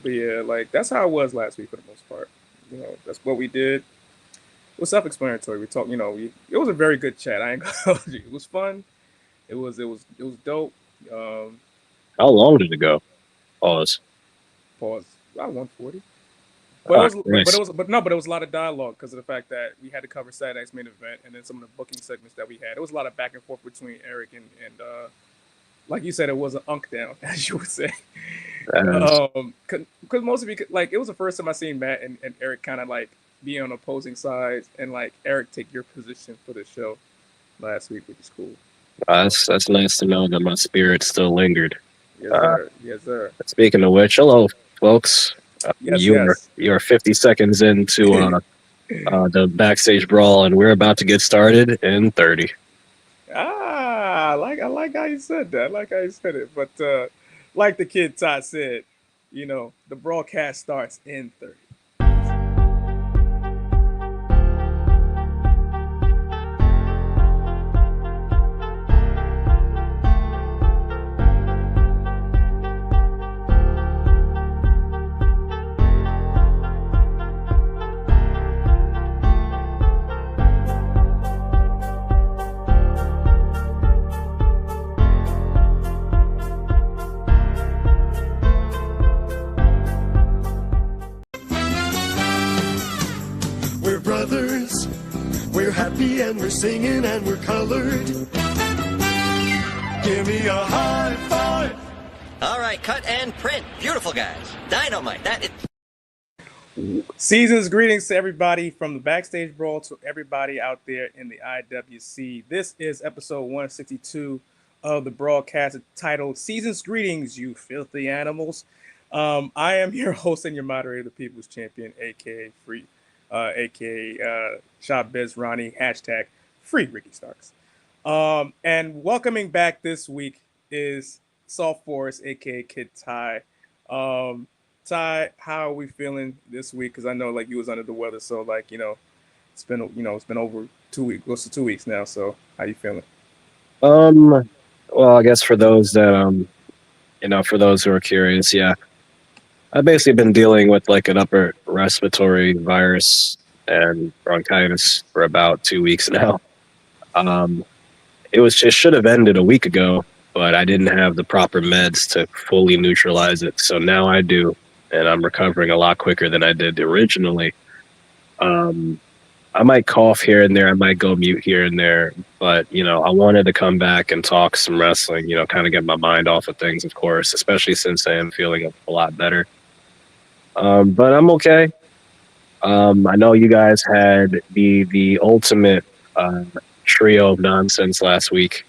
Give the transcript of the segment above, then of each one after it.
But yeah, like that's how it was last week for the most part. That's what we did. It was self-explanatory. We talked. It was a very good chat. I ain't gonna hold you. It was fun. It was dope. Um, How long did it go? Pause. Pause. About 140. But it Ah, was, but it nice. was, but no, but it was a lot of dialogue because of the fact that we had to cover Saturday's main event and then some of the booking segments that we had. It was a lot of back and forth between Eric and like you said, it was an unk down, as you would say. As Because most of you, like, it was the first time I seen Matt and Eric kind of like be on opposing sides, and like Eric take your position for the show last week, which is cool. that's nice to know that my spirit still lingered. Yes, Uh, sir. Yes, sir. Speaking of which, hello, folks. Yes, yes. You're 50 seconds into the backstage brawl, and we're about to get started in 30. I like how you said that. I like how you said it. But like the kid Todd said, the broadcast starts in 30. We're brothers, we're happy and we're singing and we're colored. Give me a high five. All right, cut and print. Beautiful, guys. Dynamite. That is. Season's greetings to everybody from the Backstage Brawl to everybody out there in the IWC. This is episode 162 of the broadcast titled Season's Greetings, You Filthy Animals. I am your host and your moderator, the People's Champion, aka Free, aka Shop Biz Ronnie, hashtag Free Ricky Starks. And welcoming back this week is Soft Forest, aka Kid Ty. Ty, how are we feeling this week? Because I know like you was under the weather, so like it's been over 2 weeks, close to 2 weeks now. So how you feeling? Um, well, I guess for those that for those who are curious, yeah, I've basically been dealing with like an upper respiratory virus and bronchitis for about 2 weeks now. Um, it should have ended a week ago, but I didn't have the proper meds to fully neutralize it. So now I do, and I'm recovering a lot quicker than I did originally. Um, I might cough here and there, I might go mute here and there, but I wanted to come back and talk some wrestling. Kind of get my mind off of things, of course, especially since I am feeling a lot better. But I'm okay. I know you guys had the ultimate trio of nonsense last week,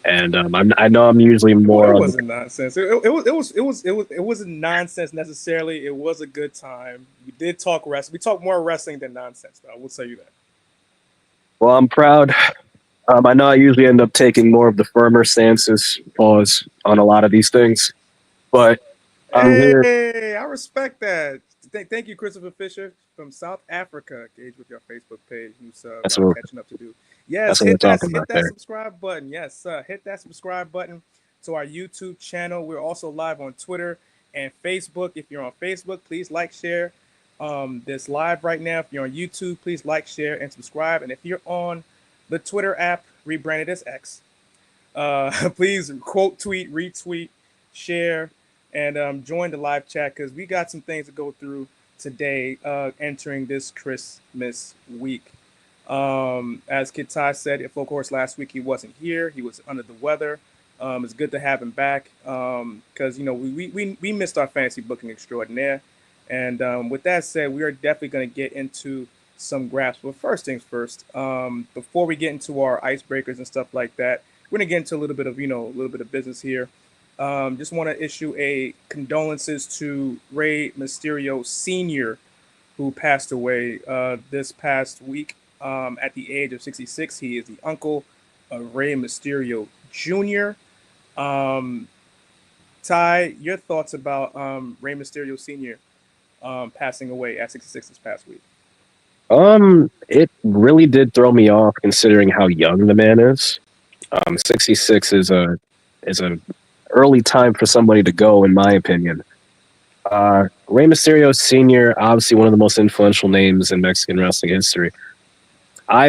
and I know I'm usually Well, more it on the. wasn't nonsense. It wasn't nonsense necessarily. It was a good time. We did talk wrestling. We talked more wrestling than nonsense, though. I will tell you that. Well, I'm proud. I know I usually end up taking more of the firmer stances, pause on a lot of these things, but I'm here. Hey, I respect that. Thank you, Christopher Fisher from South Africa. Engage with your Facebook page. Who's a That's lot of what catching up to do. Yes, that's what we're talking hit about that there. subscribe button. Yes, hit that subscribe button to our YouTube channel. We're also live on Twitter and Facebook. If you're on Facebook, please like, share this live right now. If you're on YouTube, please like, share, and subscribe. And if you're on the Twitter app, rebranded as X, please quote, tweet, retweet, share, and join the live chat because we got some things to go through today entering this Christmas week. As Kid Ty said, of course, last week he wasn't here. He was under the weather. It's good to have him back because, we missed our fantasy booking extraordinaire. And with that said, we are definitely going to get into some graphs. But first things first, before we get into our icebreakers and stuff like that, we're going to get into a little bit of business here. Just want to issue a condolences to Rey Mysterio Sr., who passed away this past week at the age of 66. He is the uncle of Rey Mysterio Jr. Um, Ty, your thoughts about Rey Mysterio Sr. Passing away at 66 this past week? It really did throw me off considering how young the man is. 66 is a early time for somebody to go, in my opinion. Rey Mysterio Sr., obviously one of the most influential names in Mexican wrestling history. I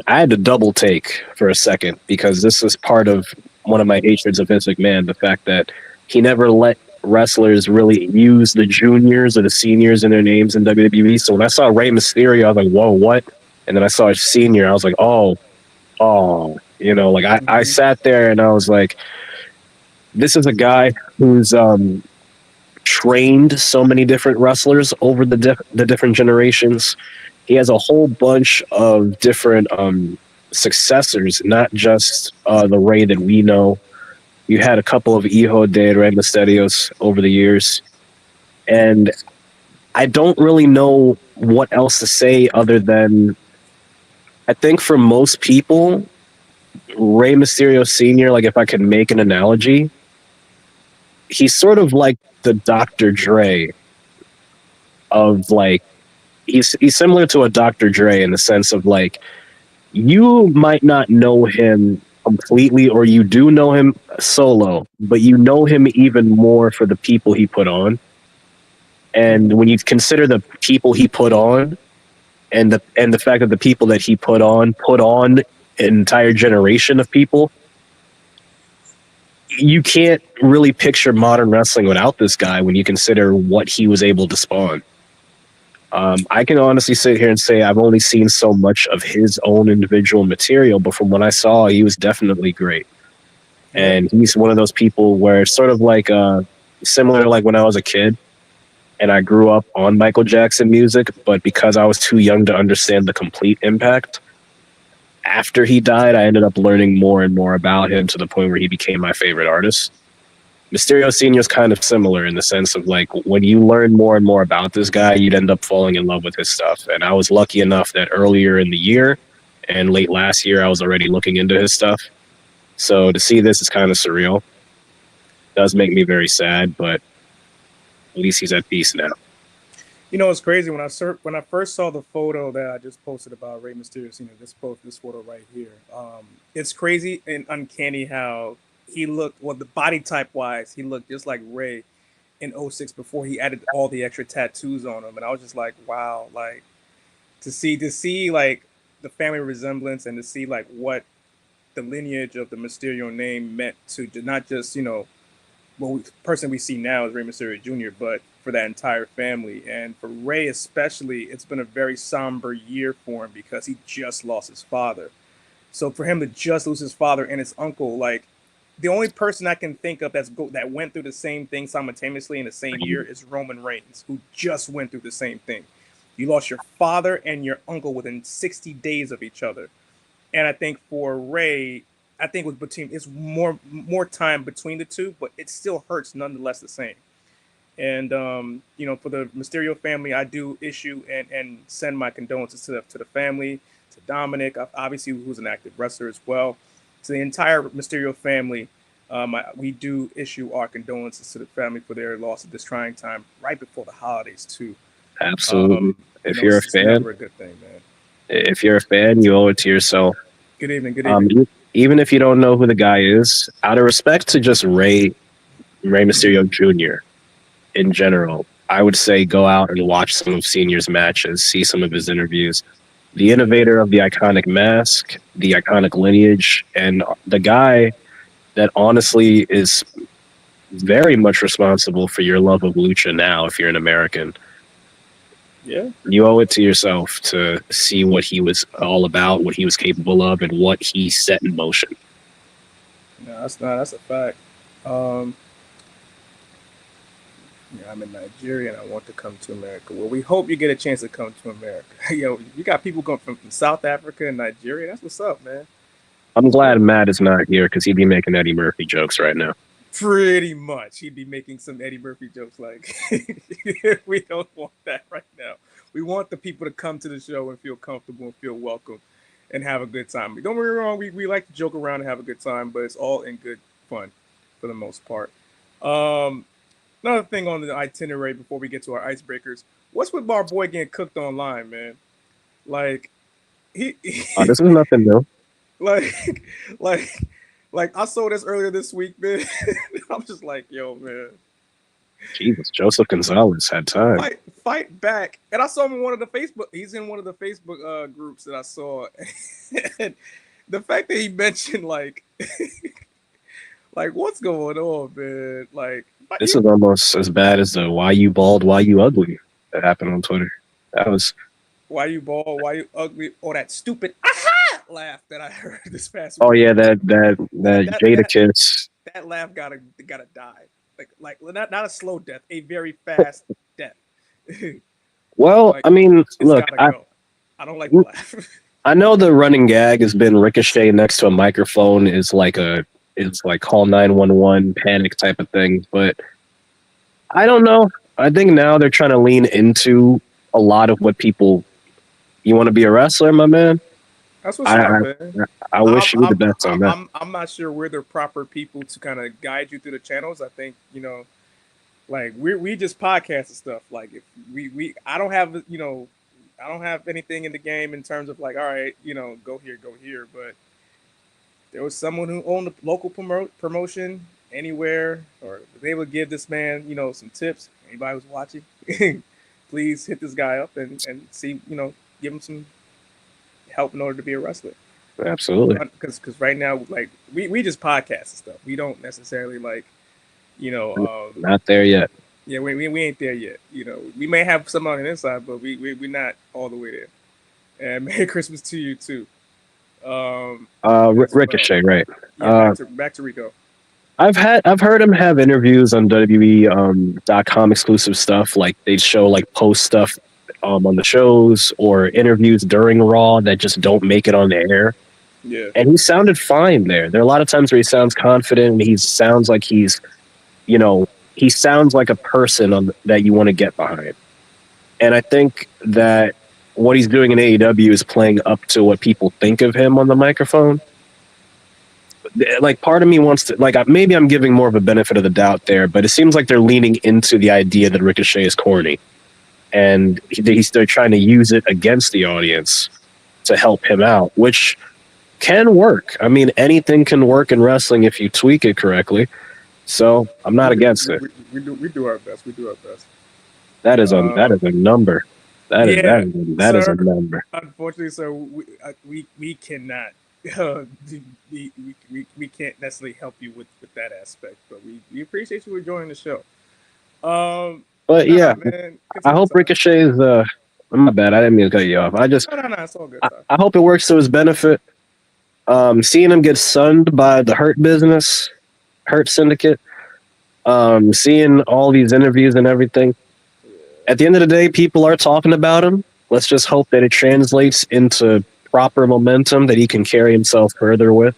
had to double take for a second because this was part of one of my hatreds of Vince McMahon, the fact that he never let wrestlers really use the juniors or the seniors in their names in WWE. So when I saw Rey Mysterio, I was like, whoa, what? And then I saw a senior, I was like, oh, like I Mm-hmm. sat there and I was like, this is a guy who's trained so many different wrestlers over the different generations. He has a whole bunch of different successors, not just the Rey that we know. You had a couple of Hijo de Rey Mysterios over the years, and I don't really know what else to say other than I think for most people, Rey Mysterio Sr., like if I could make an analogy, he's sort of like the Dr. Dre of like he's similar to a Dr. Dre in the sense of like you might not know him completely or you do know him solo, but you know him even more for the people he put on. And when you consider the people he put on and the fact that the people that he put on an entire generation of people, you can't really picture modern wrestling without this guy when you consider what he was able to spawn. I can honestly sit here and say I've only seen so much of his own individual material, but from what I saw, he was definitely great. Yeah. And he's one of those people where it's sort of like similar to like when I was a kid and I grew up on Michael Jackson music, but because I was too young to understand the complete impact, after he died, I ended up learning more and more about him to the point where he became my favorite artist. Mysterio Senior is kind of similar in the sense of like when you learn more and more about this guy, you'd end up falling in love with his stuff. And I was lucky enough that earlier in the year and late last year, I was already looking into his stuff. So to see this is kind of surreal. It does make me very sad, but at least he's at peace now. You know, it's crazy when I first saw the photo that I just posted about Rey Mysterio. This photo right here. It's crazy and uncanny how he looked. Well, the body type wise, he looked just like Rey in '06 before he added all the extra tattoos on him, and I was just like, wow, like to see like the family resemblance and to see like what the lineage of the Mysterio name meant to not just person we see now is Rey Mysterio Jr., but for that entire family. And for Rey especially, it's been a very somber year for him because he just lost his father. So for him to just lose his father and his uncle, like the only person I can think of that went through the same thing simultaneously in the same year is Roman Reigns, who just went through the same thing. You lost your father and your uncle within 60 days of each other. And I think for Rey, I think it's more time between the two, but it still hurts nonetheless the same. And for the Mysterio family, I do issue and send my condolences to the family, to Dominic, obviously who's an active wrestler as well, to the entire Mysterio family. We do issue our condolences to the family for their loss at this trying time, right before the holidays too. Absolutely. If you're a It's fan, never a good thing, man. you owe it to yourself. Good evening. Good evening. Even if you don't know who the guy is, out of respect to just Rey Mysterio Jr. in general, I would say go out and watch some of Senior's matches, see some of his interviews. The innovator of the iconic mask, the iconic lineage, and the guy that honestly is very much responsible for your love of lucha now if you're an American. Yeah. You owe it to yourself to see what he was all about, what he was capable of, and what he set in motion. No, that's a fact. Um, I'm in Nigeria and I want to come to America. Well, we hope you get a chance to come to America. Yo, you got people going from South Africa and Nigeria. That's what's up, man. I'm glad Matt is not here because he'd be making Eddie Murphy jokes right now. Pretty much. He'd be making some Eddie Murphy jokes like, we don't want that right now. We want the people to come to the show and feel comfortable and feel welcome and have a good time. Don't get me wrong, we like to joke around and have a good time, but it's all in good fun for the most part. Um, Another thing on the itinerary before we get to our icebreakers, what's with our boy getting cooked online, man? Like, This is nothing new. like, like, like I saw this earlier this week, man. I'm just like, yo, man. Jesus, Joseph Gonzalez had time. Fight back. And I saw him in one of the Facebook. He's in one of the Facebook groups that I saw. And the fact that he mentioned like what's going on, man? Like This is almost as bad as the "Why you bald, why you ugly" that happened on Twitter. That was why you bald, why you ugly, or that stupid aha laugh that I heard this past oh week. yeah, that Jada kiss. That laugh gotta die. Like not a slow death, a very fast death. Well, Like I mean, it's look, gotta go. I don't like the laugh. I know the running gag has been Ricochet next to a microphone is like call 911 panic type of thing, but I don't know. I think now they're trying to lean into a lot of what people. You want to be a wrestler, my man? That's what's I up, I, man. I wish you the best on that. I'm not sure we're the proper people to kind of guide you through the channels. I think like we just podcast and stuff. Like if we I don't have I don't have anything in the game in terms of like all right go here. But there was someone who owned a local promotion anywhere, or they would give this man some tips. Anybody who's watching, please hit this guy up and see give him some help in order to be a wrestler. Absolutely. Because right now, like we just podcast and stuff. We don't necessarily like, not there yet. Yeah, we ain't there yet. We may have some on the inside, but we're not all the way there. And Merry Christmas to you too. Ricochet, right? Yeah, back to Rico. I've heard him have interviews on WWE.com exclusive stuff. Like they show like post stuff on the shows or interviews during Raw that just don't make it on the air. Yeah. And he sounded fine there. There are a lot of times where he sounds confident and he sounds like he sounds like a person that you want to get behind. And I think that what he's doing in AEW is playing up to what people think of him on the microphone. Like part of me wants to, like, maybe I'm giving more of a benefit of the doubt there, but it seems like they're leaning into the idea that Ricochet is corny. And they're trying to use it against the audience to help him out, which can work. I mean, anything can work in wrestling if you tweak it correctly. So I'm not against it. We do our best. We do our best. That is a number. That is a number. Unfortunately, sir, we cannot. We can't necessarily help you with that aspect, but we appreciate you joining the show. But yeah, man, I hope Ricochet is. My bad. I didn't mean to cut you off. I just. No, it's all good. I hope it works to his benefit. Seeing him get sunned by the Hurt Business, Hurt Syndicate. Seeing all these interviews and everything. At the end of the day, people are talking about him. Let's just hope that it translates into proper momentum that he can carry himself further with.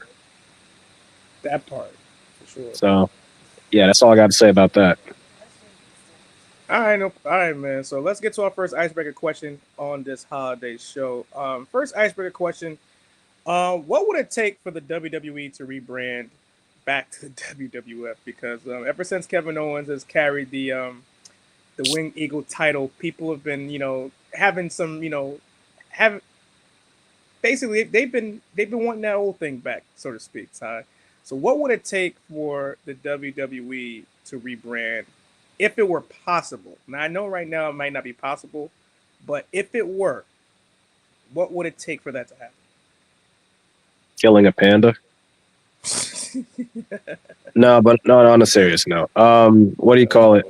That part, for sure. So, yeah, that's all I got to say about that. All right, man. So let's get to our first icebreaker question on this holiday show. First icebreaker question: what would it take for the WWE to rebrand back to the WWF? Because ever since Kevin Owens has carried the Winged Eagle title, people have been having some basically they've been wanting that old thing back, so to speak. Ty. So what would it take for the WWE to rebrand? If it were possible. Now, I know right now it might not be possible, but if it were, what would it take for that to happen? Killing a panda? No, but no, on a serious note. What do you call it?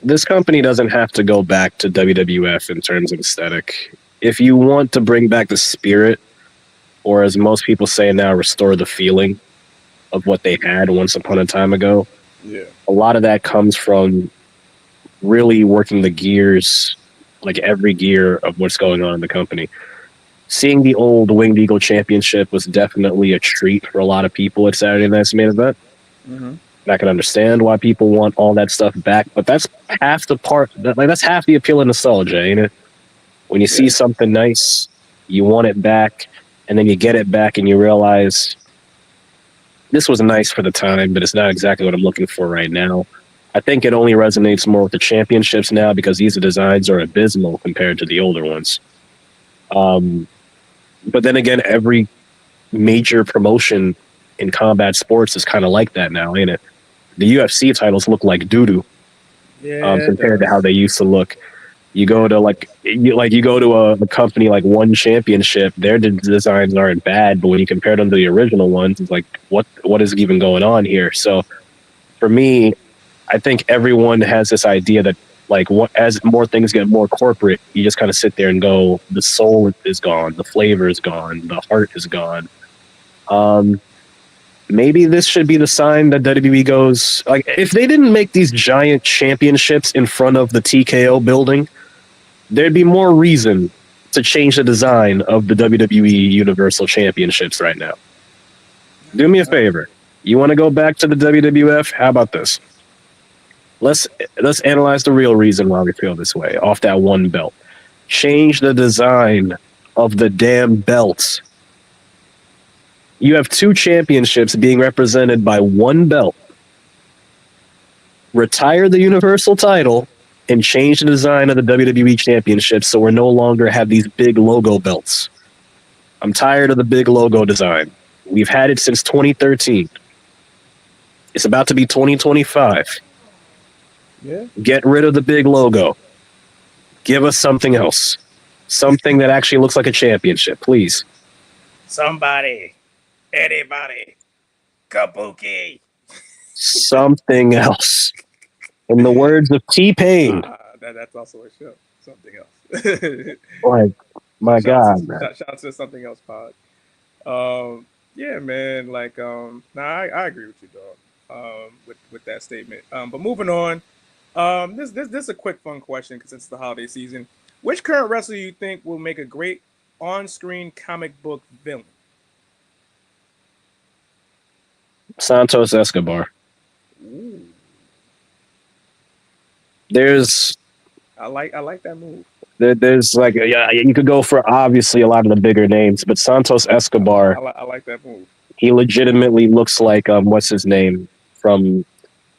This company doesn't have to go back to WWF in terms of aesthetic. If you want to bring back the spirit, or as most people say now, restore the feeling of what they had once upon a time ago, yeah, a lot of that comes from really working the gears, like every gear of what's going on in the company. Seeing the old Winged Eagle Championship was definitely a treat for a lot of people at Saturday Night's Main Event. Mm-hmm. And I can understand why people want all that stuff back, but that's half the part. That's half the appeal of nostalgia, ain't it? When you see something nice, you want it back, and then you get it back, and you realize this was nice for the time, but it's not exactly what I'm looking for right now. I think it only resonates more with the championships now because these designs are abysmal compared to the older ones. But then again, every major promotion in combat sports is kind of like that now, ain't it? the UFC titles look like doo doo Yeah, it compared to how does. they used to look. You go to you go to a company like One Championship, their designs aren't bad, but when you compare them to the original ones, it's like what is even going on here? So for me, I think everyone has this idea that like as more things get more corporate, you just kind of sit there and go, the soul is gone, the flavor is gone, the heart is gone. Maybe this should be the sign that WWE goes like, if they didn't make these giant championships in front of the TKO building, there'd be more reason to change the design of the WWE Universal Championships right now. Do me a favor. You want to go back to the WWF? How about this? Let's analyze the real reason why we feel this way off that one belt. Change the design of the damn belts. You have two championships being represented by one belt. Retire the Universal title and change the design of the WWE Championship so we're no longer have these big logo belts. I'm tired of the big logo design. We've had it since 2013. It's about to be 2025. Yeah. Get rid of the big logo. Give us something else. Something that actually looks like a championship, please. Somebody, anybody, Kabuki. Something else. In the words of T-Pain. That's also a show. Something else. Like, my God, man. Shout out to Something Else pod. Yeah, man. Like, nah, I agree with you, dog. With that statement. But moving on. This is a quick fun question because it's the holiday season. Which current wrestler do you think will make a great on-screen comic book villain? Santos Escobar. Ooh. There's I like that move. there's like, yeah, you could go for obviously a lot of the bigger names, but Santos Escobar, I like that move. he legitimately looks like what's his name from.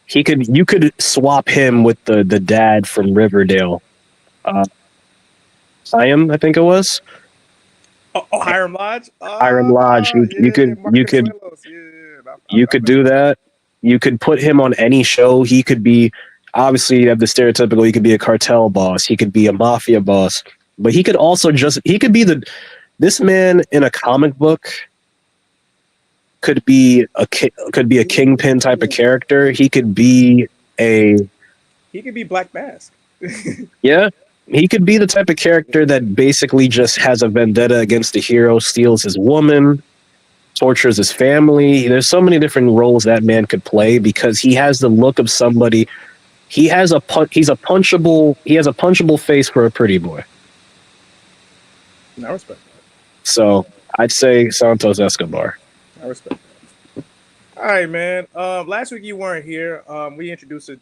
You could swap him with the dad from Riverdale. I think it was. Oh, Hiram Lodge. Hiram Lodge. You could do that. You could put him on any show. He could be, obviously you have the stereotypical, he could be a cartel boss, he could be a mafia boss, but he could also this man in a comic book could be a kingpin type of character. He could be Black Mask. Yeah. He could be the type of character that basically just has a vendetta against the hero, steals his woman, tortures his family. There's so many different roles that man could play because he has the look of somebody. He has a punchable face for a pretty boy. I respect that. So I'd say Santos Escobar. I respect that. All right, man. Last week you weren't here. We introduced a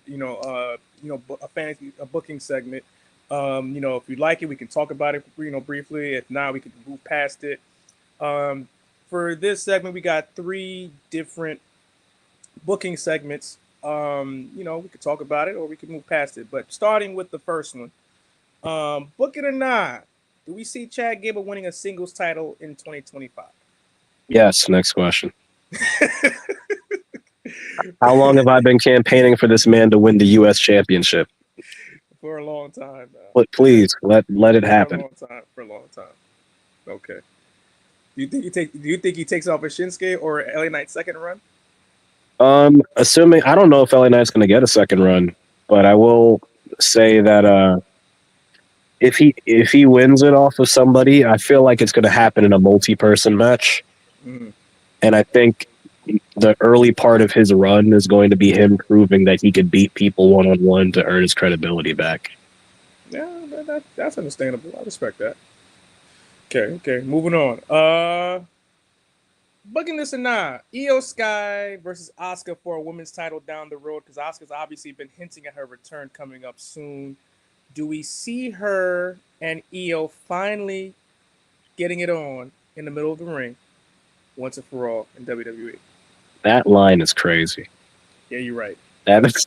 booking segment. If you like it, we can talk about it, briefly. If not, we can move past it. For this segment, we got 3 different booking segments. We could talk about it or we could move past it. But starting with the first one, book it or not, do we see Chad Gable winning a singles title in 2025? Yes. Next question. How long have I been campaigning for this man to win the U.S. Championship? For a long time. But please let it happen. For a long time. Okay. Do you think he takes off a Shinsuke or LA Knight's second run? Assuming, I don't know if LA Knight's going to get a second run, but I will say that if he wins it off of somebody, I feel like it's going to happen in a multi-person match. Mm. And I think the early part of his run is going to be him proving that he could beat people one-on-one to earn his credibility back. Yeah, that's understandable. I respect that. Okay. Moving on. Booking this or not, Io Sky versus Asuka for a women's title down the road, because Asuka's obviously been hinting at her return coming up soon. Do we see her and Io finally getting it on in the middle of the ring once and for all in WWE? That line is crazy. Yeah, you're right. That is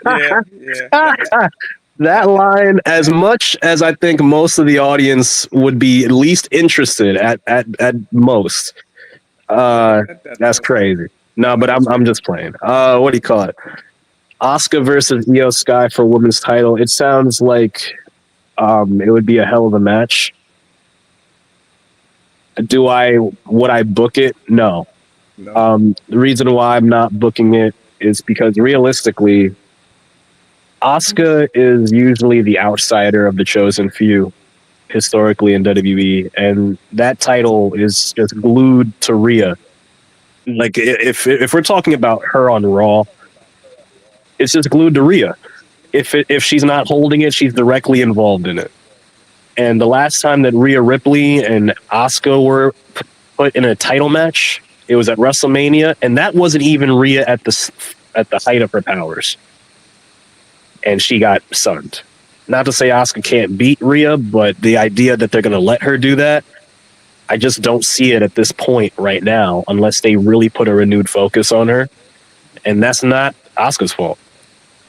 Yeah. That line, as much as I think most of the audience would be at least interested at most, that's crazy. No, but I'm just playing. What do you call it? Asuka versus Io Sky for women's title. It sounds like it would be a hell of a match. Would I book it? No. No. The reason why I'm not booking it is because realistically, Asuka is usually the outsider of the chosen few historically in WWE, and that title is just glued to Rhea. Like if we're talking about her on Raw, it's just glued to Rhea. If she's not holding it, she's directly involved in it. And the last time that Rhea Ripley and Asuka were put in a title match, it was at WrestleMania, and that wasn't even Rhea at the height of her powers, and she got sunned. Not to say Asuka can't beat Rhea, but the idea that they're going to let her do that, I just don't see it at this point right now, unless they really put a renewed focus on her, and that's not Asuka's fault.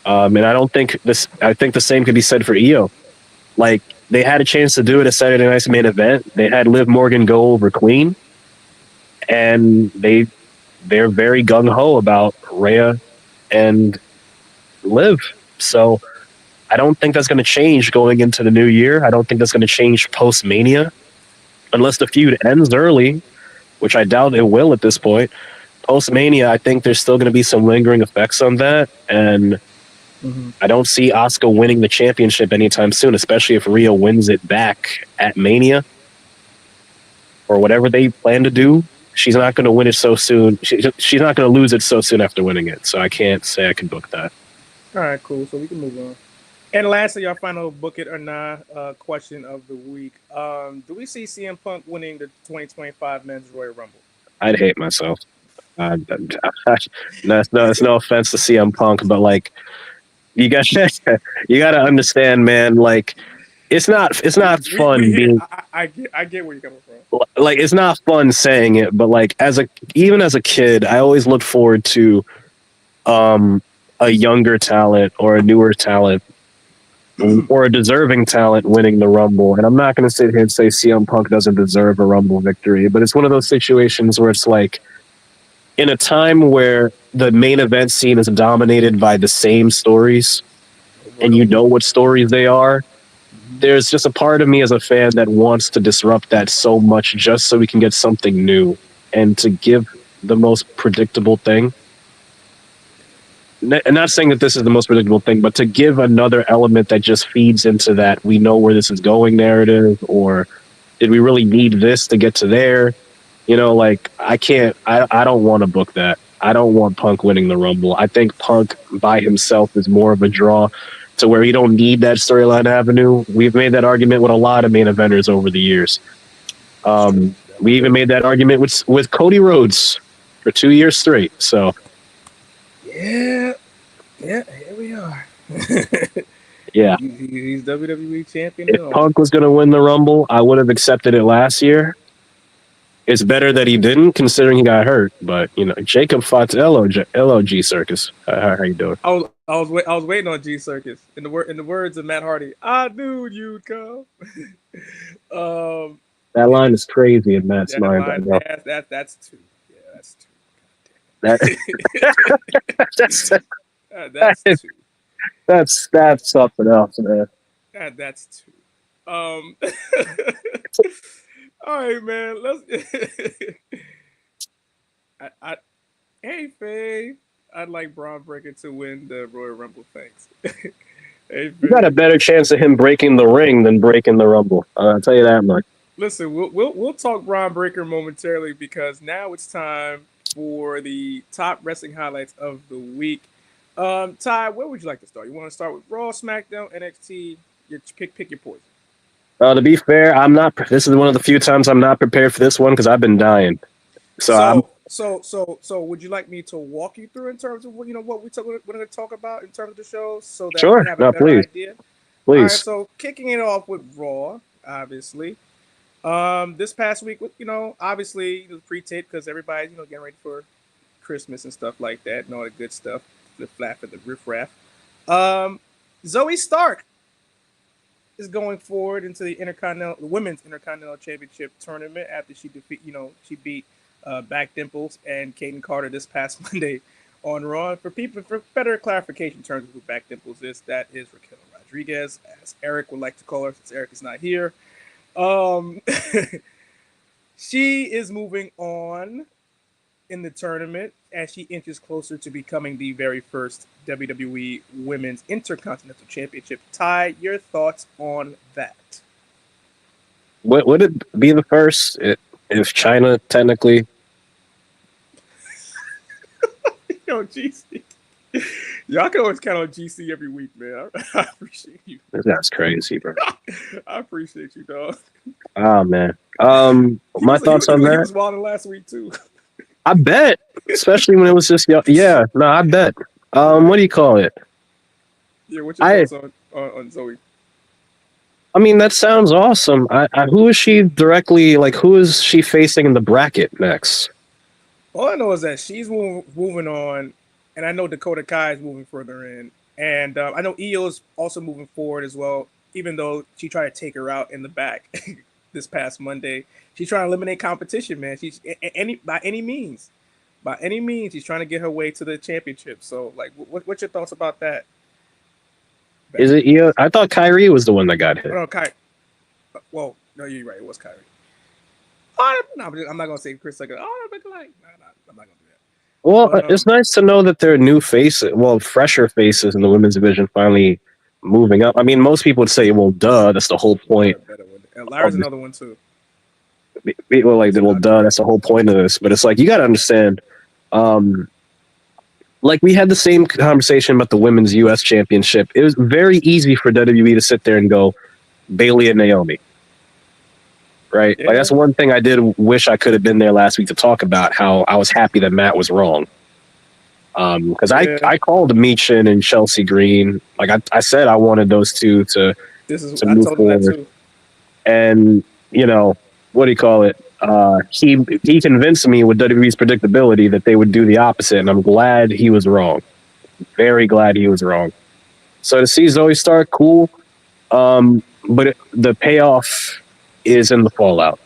And I don't think this. I think the same could be said for Io. Like they had a chance to do it at Saturday Night's main event. They had Liv Morgan go over Queen, and they're very gung ho about Rhea and Liv. So I don't think that's going to change going into the new year. I don't think that's going to change post Mania, unless the feud ends early, which I doubt it will at this point. Post Mania, I think there's still going to be some lingering effects on that, and I don't see Asuka winning the championship anytime soon, especially if Rhea wins it back at Mania or whatever they plan to do. She's not going to win it so soon. She's not going to lose it so soon after winning it. So I can't say I can book that. All right, cool. So we can move on. And lastly, our final book it or not question of the week. Do we see CM Punk winning the 2025 Men's Royal Rumble? I'd hate myself. No, it's no offense to CM Punk, but like you got you got to understand, man. Like it's not fun being. I get where you're coming from. Like it's not fun saying it, but like even as a kid, I always looked forward to a younger talent or a newer talent or a deserving talent winning the Rumble. And I'm not going to sit here and say CM Punk doesn't deserve a Rumble victory, but it's one of those situations where it's like in a time where the main event scene is dominated by the same stories and you know what stories they are, there's just a part of me as a fan that wants to disrupt that so much just so we can get something new and to give the most predictable thing. And not saying that this is the most predictable thing, but to give another element that just feeds into that we know where this is going narrative, or did we really need this to get to there? You know, like I don't want to book that. I don't want Punk winning the Rumble. I think Punk by himself is more of a draw to where you don't need that storyline avenue. We've made that argument with a lot of main eventers over the years. We even made that argument with Cody Rhodes for 2 years straight. So yeah, here we are. yeah, he's WWE champion. if Punk was going to win the Rumble, I would have accepted it last year. It's better that he didn't, considering he got hurt. But you know, Jacob fought LOG Circus. How you doing? I was waiting on G Circus. In the words of Matt Hardy, I knew you'd come. That line is crazy in Matt's mind. I know. That's two. Yeah, that's two. That's something else, man. That's two. All right, man. Hey, Faye. I'd like Braun Breaker to win the Royal Rumble. Thanks. Hey, you got a better chance of him breaking the ring than breaking the Rumble. I'll tell you that much. Listen, we'll talk Braun Breaker momentarily because now it's time for the top wrestling highlights of the week. Ty, where would you like to start? You want to start with Raw, SmackDown, NXT? Pick your poison. To be fair, I'm not. This is one of the few times I'm not prepared for this one because I've been dying. So would you like me to walk you through in terms of what we're going to talk about in terms of the show, so that sure. we have a better idea? Please. All right, so kicking it off with Raw, obviously. This past week, obviously the pre-tape because everybody's getting ready for Christmas and stuff like that and all the good stuff, the flap and the riffraff. Zoe Stark is going forward into the Women's Intercontinental Championship tournament after she beat Back Dimples and Caden Carter this past Monday on Raw. For people, for better clarification in terms of who Back Dimples is, that is Raquel Rodriguez, as Eric would like to call her, since Eric is not here. Um, she is moving on in the tournament as she inches closer to becoming the very first WWE Women's Intercontinental Championship. Ty, your thoughts on that? Would it be the first if China technically? Yo, GC. Y'all can always count on GC every week, man. I appreciate you. That's crazy, bro. I appreciate you, dog. Oh man. My thoughts on He that. was wilding last week too. I bet, especially when it was just yeah. No, I bet. What do you call it? Yeah, what's your thoughts on Zoe? I mean, that sounds awesome. Who is she directly? Like, who is she facing in the bracket next? All I know is that she's moving on, and I know Dakota Kai is moving further in, and I know Io's also moving forward as well. Even though she tried to take her out in the back this past Monday, she's trying to eliminate competition, man. She's by any means, she's trying to get her way to the championship. So, like, what's your thoughts about that? Is it Io? I thought Kyrie was the one that got hit. Oh, Kyrie. Well, no, you're right. It was Kyrie. Oh, no, I'm not gonna say Chris like, oh, but like, no, I'm not gonna do that. Well, it's nice to know that there are new faces, fresher faces in the women's division finally moving up. I mean, most people would say, well, duh, that's the whole point. And Lara's another one too. People like, well, duh, that's the whole point of this. But it's like, you got to understand, like we had the same conversation about the women's U.S. championship. It was very easy for WWE to sit there and go, Bayley and Naomi. Right? Yeah. Like that's one thing I did wish I could have been there last week to talk about, how I was happy that Matt was wrong. Because I called Michin and Chelsea Green. Like I said I wanted those two to move forward. And, you know, what do you call it? He convinced me with WWE's predictability that they would do the opposite, and I'm glad he was wrong. Very glad he was wrong. So to see Zoe Stark, cool. But the payoff is in the fallout.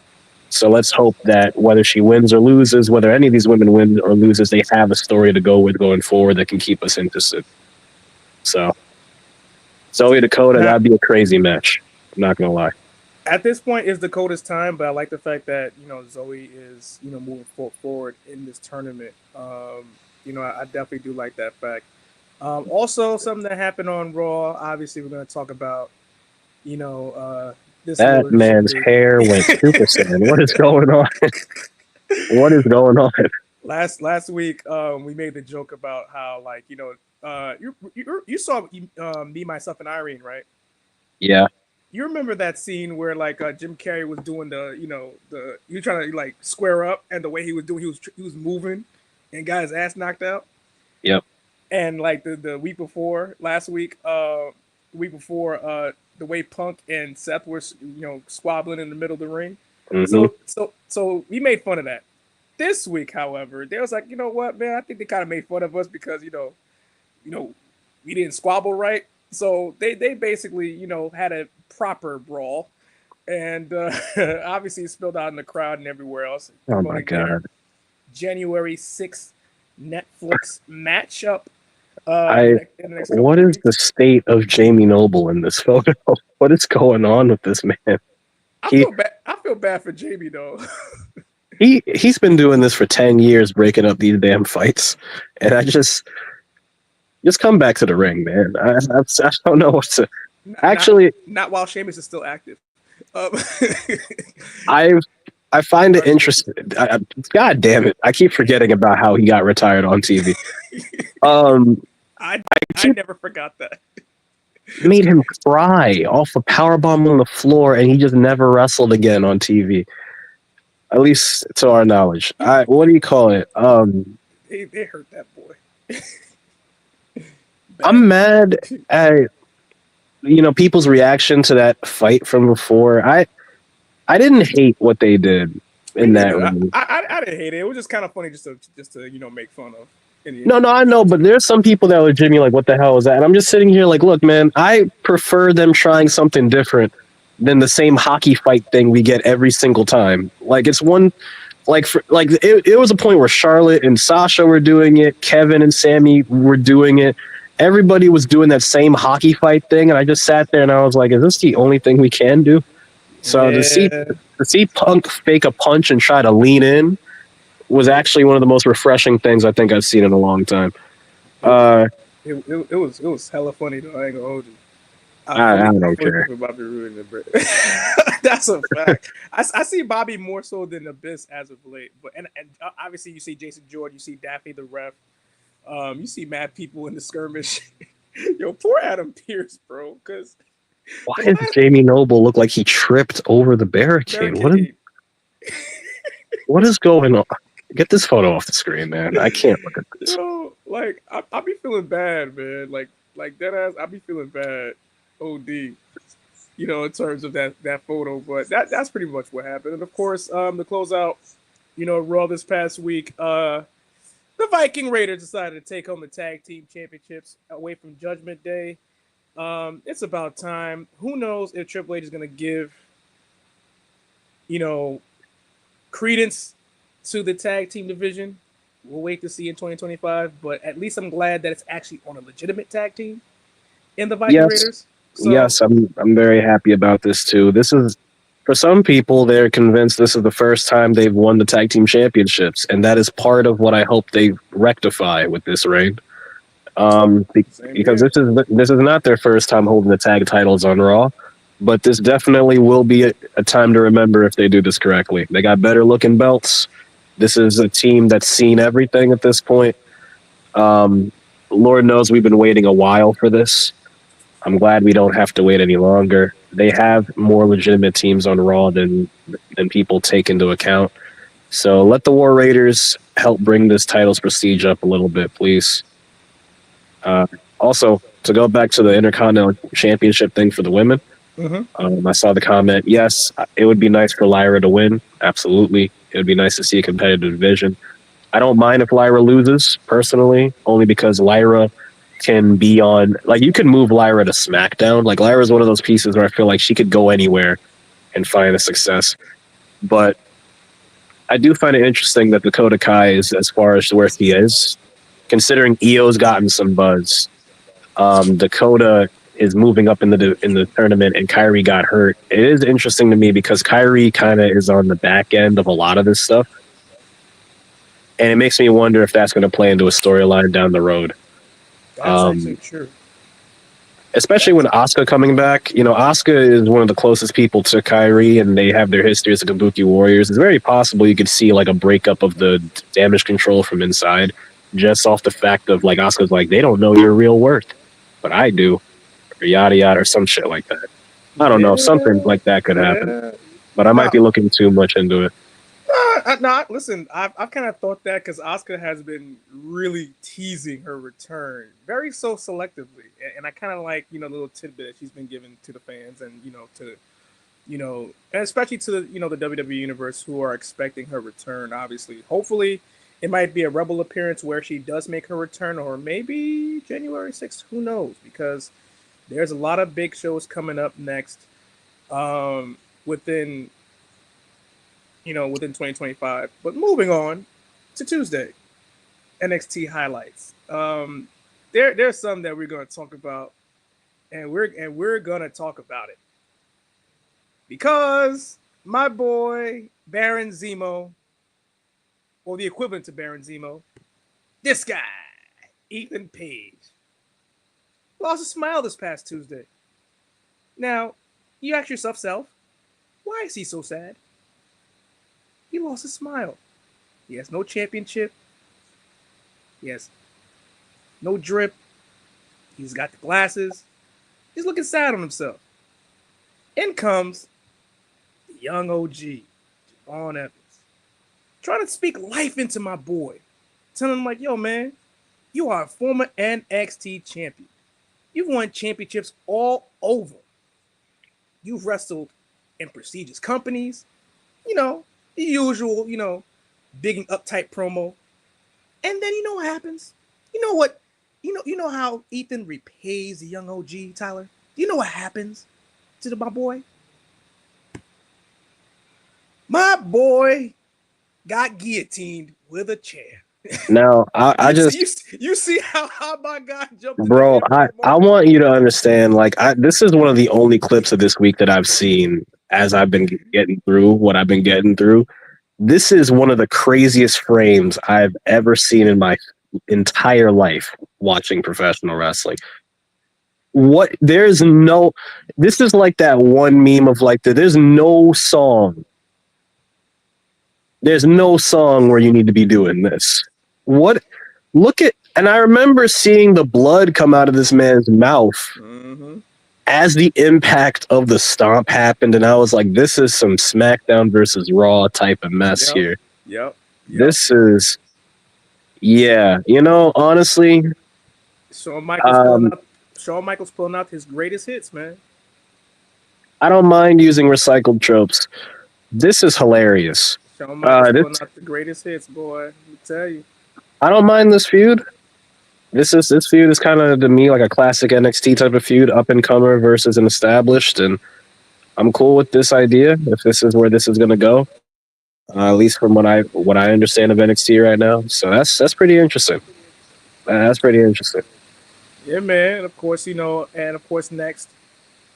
So let's hope that whether she wins or loses, whether any of these women win or loses, they have a story to go with going forward that can keep us interested. So Zoe Dakota, that'd be a crazy match. I'm not gonna lie. At this point, it's Dakota's time, but I like the fact that, you know, Zoe is, you know, moving forward in this tournament. You know, I definitely do like that fact. Also, something that happened on Raw, obviously, we're going to talk about, you know, that man's hair went Super Saiyan. What is going on? What is going on? Last week, we made the joke about how, like, you know, you saw Me, Myself, and Irene, right? Yeah. You remember that scene where like Jim Carrey was doing he was trying to like square up, and the way he was doing, he was moving and got his ass knocked out. Yep. And like the week before, the way Punk and Seth were, you know, squabbling in the middle of the ring. Mm-hmm. So we made fun of that. This week, however, they was like, you know what, man, I think they kind of made fun of us because you know we didn't squabble right. So they basically, you know, had a proper brawl, and obviously it spilled out in the crowd and everywhere else. Oh my God! January 6th Netflix matchup. What is the state of Jamie Noble in this photo? What is going on with this man? I feel bad for Jamie though. He's been doing this for 10 years, breaking up these damn fights, and I just come back to the ring, man. I don't know what to. Actually, not while Sheamus is still active. I find it interesting. God damn it! I keep forgetting about how he got retired on TV. I never forgot that. Made him cry off a powerbomb on the floor, and he just never wrestled again on TV. At least to our knowledge. What do you call it? They hurt that boy. I'm mad at people's reaction to that fight from before. I didn't hate what they did in that room. I didn't hate it. It was just kind of funny just to make fun of. No, I know, but there's some people that are legitimately like, what the hell is that? And I'm just sitting here like, look, man, I prefer them trying something different than the same hockey fight thing we get every single time. Like it's one it was a point where Charlotte and Sasha were doing it, Kevin and Sammy were doing it. Everybody was doing that same hockey fight thing, and I just sat there and I was like, "Is this the only thing we can do?" So Yeah, to see Punk fake a punch and try to lean in was actually one of the most refreshing things I think I've seen in a long time. it was Uh, it was hella funny though. I ain't gonna hold you. I I don't fully care. think with Bobby Roode in the break. That's a fact. I see Bobby more so than Abyss as of late. But and obviously you see Jason Jordan, you see Daffy the ref, you see mad people in the skirmish. Yo, poor Adam Pierce, bro. Because Why the does last Jamie Noble look like he tripped over the barricade? barricade, What is going on? Get this photo off the screen, man. I can't look at this. yo, like I be feeling bad, man. Like that ass, I be feeling bad. Od. You know, in terms of that photo, but that's pretty much what happened. And of course, to close out, you know, Raw this past week, the Viking Raiders decided to take home the tag team championships away from Judgment Day. It's about time. Who knows if Triple H is going to give, you know, credence to the tag team division. We'll wait to see in 2025. But at least I'm glad that it's actually on a legitimate tag team in the Viking Yes, Raiders. So yes, I'm very happy about this too. This is for some people they're convinced this is the first time they've won the tag team championships, and that is part of what I hope they rectify with this reign. same Because here. this is not their first time holding the tag titles on Raw, but this definitely will be a time to remember if they do this correctly. They got better looking belts. This is a team that's seen everything at this point. Um, Lord knows we've been waiting a while for this. I'm glad we don't have to wait any longer. They have more legitimate teams on Raw than people take into account. So let the War Raiders help bring this title's prestige up a little bit, please. Uh, Also, to go back to the Intercontinental Championship thing for the women, Mm-hmm. I saw the comment. Yes, it would be nice for Lyra to win. Absolutely. It would be nice to see a competitive division. I don't mind if Lyra loses, personally, only because Lyra can be on, like, you can move Lyra to SmackDown. Like, Lyra is one of those pieces where I feel like she could go anywhere and find a success. But I do find it interesting that Dakota Kai is as far as where he is, considering Io's gotten some buzz. Dakota is moving up in the tournament, and Kyrie got hurt. It is interesting to me because Kyrie kind of is on the back end of a lot of this stuff, and it makes me wonder if that's going to play into a storyline down the road. That's actually Um, true. Especially when That's Asuka coming back. You know, Asuka is one of the closest people to Kyrie, and they have their history as the Kabuki Warriors. It's very possible you could see like a breakup of the damage control from inside, just off the fact of like Asuka's like, they don't know your real worth, but I do, or yada yada, or some shit like that. I don't know. Something yeah, like that could happen, yeah. but I might Now, be looking too much into it. listen, I've kind of thought that because Oscar has been really teasing her return, very so selectively, and I kind of like the little tidbit that she's been given to the fans, and to and especially to the WWE universe who are expecting her return. Obviously, hopefully, it might be a Rebel appearance where she does make her return, or maybe January 6th. Who knows? Because there's a lot of big shows coming up next. Within within 2025. But moving on to Tuesday, NXT highlights. There's some that we're going to talk about, and we're going to talk about it because my boy Baron Zemo, or the equivalent to Baron Zemo, this guy Ethan Page, lost a smile this past Tuesday. Now, you ask yourself, why is he so sad? He lost a smile. He has no championship. He has no drip. He's got the glasses. He's looking sad on himself. In comes the young OG, Javon Evans, trying to speak life into my boy. Telling him, like, yo, man, you are a former NXT champion. You've won championships all over. You've wrestled in prestigious companies. The usual, big and uptight promo. And then you know what happens? You know what? You know how Ethan repays the young OG, Tyler? Do you know what happens to my boy? My boy got guillotined with a chair. Now, I just, you see how my guy jumped in the bro, ring for that I moment? want you to understand. Like, this is one of the only clips of this week that I've seen as I've been getting through what I've been getting through. This is one of the craziest frames I've ever seen in my entire life watching professional wrestling. What there's no This is like that one meme of like there's no song. There's no song where you need to be doing this. What Look at, and I remember seeing the blood come out of this man's mouth as the impact of the stomp happened, and I was like, this is some SmackDown versus Raw type of mess here. Yep. This is, yeah, honestly, Shawn Michaels pulling out his greatest hits, man. I don't mind using recycled tropes. This is hilarious. Shawn Michaels pulling out the greatest hits, boy. Let me tell you. I don't mind this feud. This feud is kind of to me like a classic NXT type of feud, up and comer versus an established, and I'm cool with this idea if this is where this is going to go. At least from what I understand of NXT right now. So that's pretty interesting. That's pretty interesting. Yeah, man. And of course, next,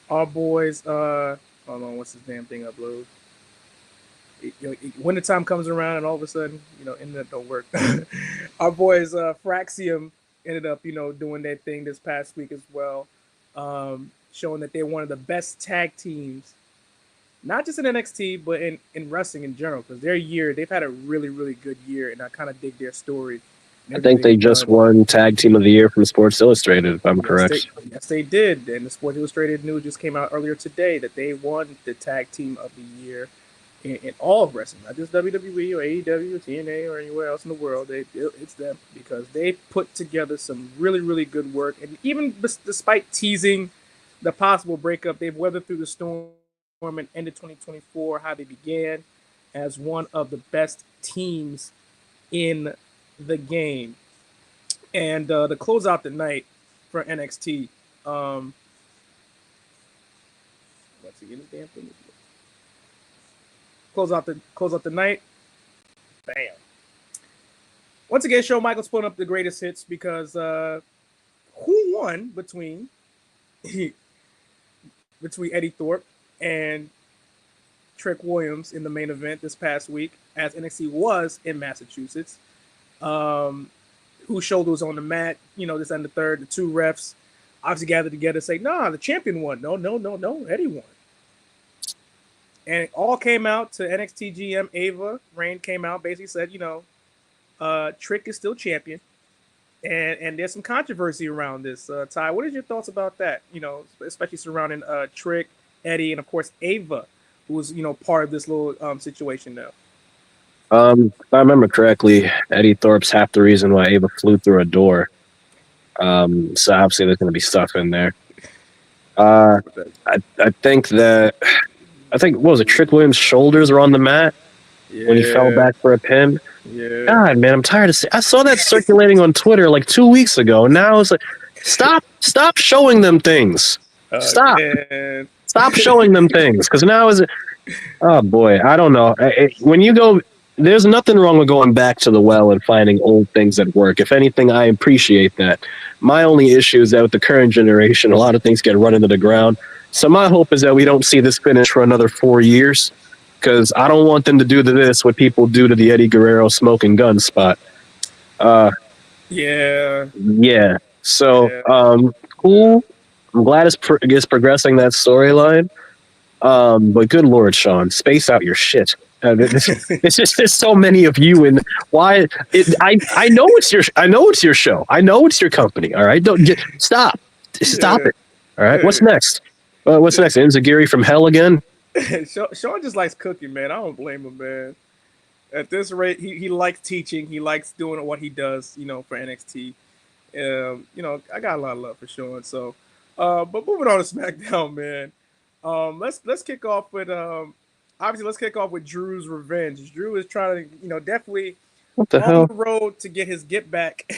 our boys. Hold on, what's this damn thing upload? When the time comes around, and all of a sudden, internet don't work. Our boys, Fraxium, ended up, doing their thing this past week as well, showing that they're one of the best tag teams, not just in NXT, but in wrestling in general. Because they've had a really, really good year, and I kind of dig their story. I think they just won Tag Team of the Year from Sports Illustrated, if I'm correct. Yes, they did. And the Sports Illustrated news just came out earlier today that they won the Tag Team of the Year in all of wrestling, not just WWE or AEW or TNA or anywhere else in the world. It's them, because they put together some really, really good work. And even despite teasing the possible breakup, they've weathered through the storm and ended 2024 how they began, as one of the best teams in the game. And to close out the night for NXT, once again, this damn thing is close out the night. Bam. Once again, Shawn Michaels putting up the greatest hits, because who won between Eddie Thorpe and Trick Williams in the main event this past week, as NXT was in Massachusetts. Whose shoulder was on the mat, this and the third. The two refs obviously gathered together and say, nah, the champion won. No, Eddie won. And it all came out to NXT GM Ava Rain came out, basically said, Trick is still champion. And there's some controversy around this. Ty, what is your thoughts about that? Especially surrounding Trick, Eddie, and of course Ava, who was, part of this little situation now. If I remember correctly, Eddie Thorpe's half the reason why Ava flew through a door. So obviously there's going to be stuff in there. I think what was it? Trick Williams' shoulders were on the mat when he fell back for a pin. Yeah. God, man, I'm tired of I saw that circulating on Twitter like 2 weeks ago. And now it's like, stop showing them things. Stop showing them things. Because now oh boy, I don't know. When you go, there's nothing wrong with going back to the well and finding old things that work. If anything, I appreciate that. My only issue is that with the current generation, a lot of things get run into the ground. So my hope is that we don't see this finish for another 4 years, because I don't want them to do to this what people do to the Eddie Guerrero smoking gun spot. Yeah. So, cool. I'm glad it's progressing that storyline. But good Lord, Sean, space out your shit. It's just there's so many of you, and why? I know it's your show. I know it's your company. All right, stop it. All right, what's next? What's next? Enziguri from hell again? Sean just likes cooking, man. I don't blame him, man. At this rate, he likes teaching. He likes doing what he does, for NXT. I got a lot of love for Sean. So, but moving on to SmackDown, man. Let's kick off with obviously let's kick off with Drew's revenge. Drew is trying to, definitely what the on hell? the road to get his get back.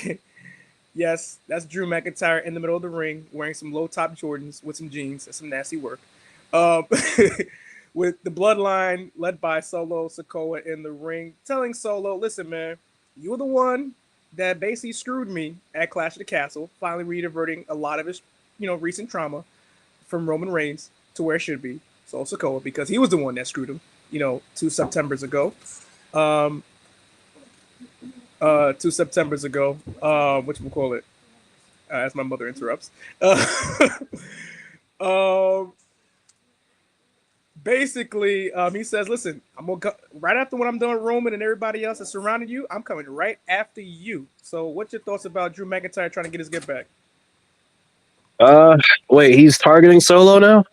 Yes, that's Drew McIntyre in the middle of the ring wearing some low top Jordans with some jeans. That's some nasty work. with the bloodline led by Solo Sokoa in the ring, telling Solo, "Listen, man, you were the one that basically screwed me at Clash of the Castle, finally rediverting a lot of his, recent trauma from Roman Reigns to where it should be, Solo Sokoa, because he was the one that screwed him, 2 Septembers ago. 2 Septembers ago, which we'll call it, as my mother interrupts. Um, basically, he says, "Listen, I'm gonna right after when I'm done with Roman and everybody else that surrounded you. I'm coming right after you." So, what's your thoughts about Drew McIntyre trying to get his get back? Uh, Wait, he's targeting Solo now?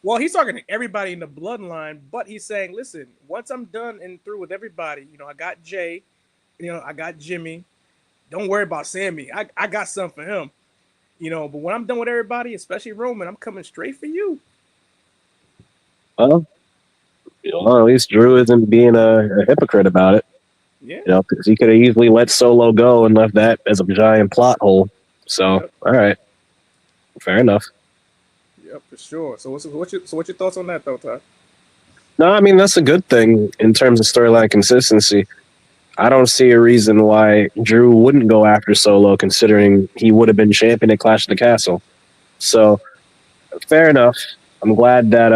Well, he's talking to everybody in the bloodline, but he's saying, "Listen, once I'm done and through with everybody, I got Jay, I got Jimmy. Don't worry about Sammy. I got something for him, But when I'm done with everybody, especially Roman, I'm coming straight for you." Well, at least Drew isn't being a hypocrite about it. Yeah. Because he could have easily let Solo go and left that as a giant plot hole. So, Yep. all right, fair enough. Yep, for sure. So what's your thoughts on that though, Ty? No, I mean that's a good thing in terms of storyline consistency. I don't see a reason why Drew wouldn't go after Solo, considering he would have been champion at Clash of the Castle. So, fair enough. I'm glad that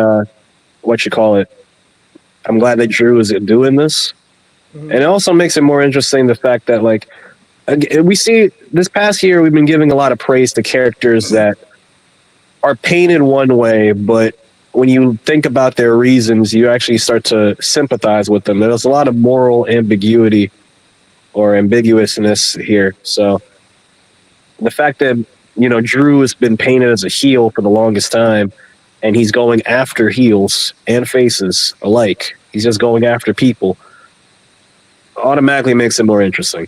I'm glad that Drew is doing this, and it also makes it more interesting the fact that we see this past year we've been giving a lot of praise to characters that are painted one way, but when you think about their reasons, you actually start to sympathize with them. There's a lot of moral ambiguity or ambiguousness here. So the fact that Drew has been painted as a heel for the longest time, and he's going after heels and faces alike. He's just going after people. Automatically makes it more interesting.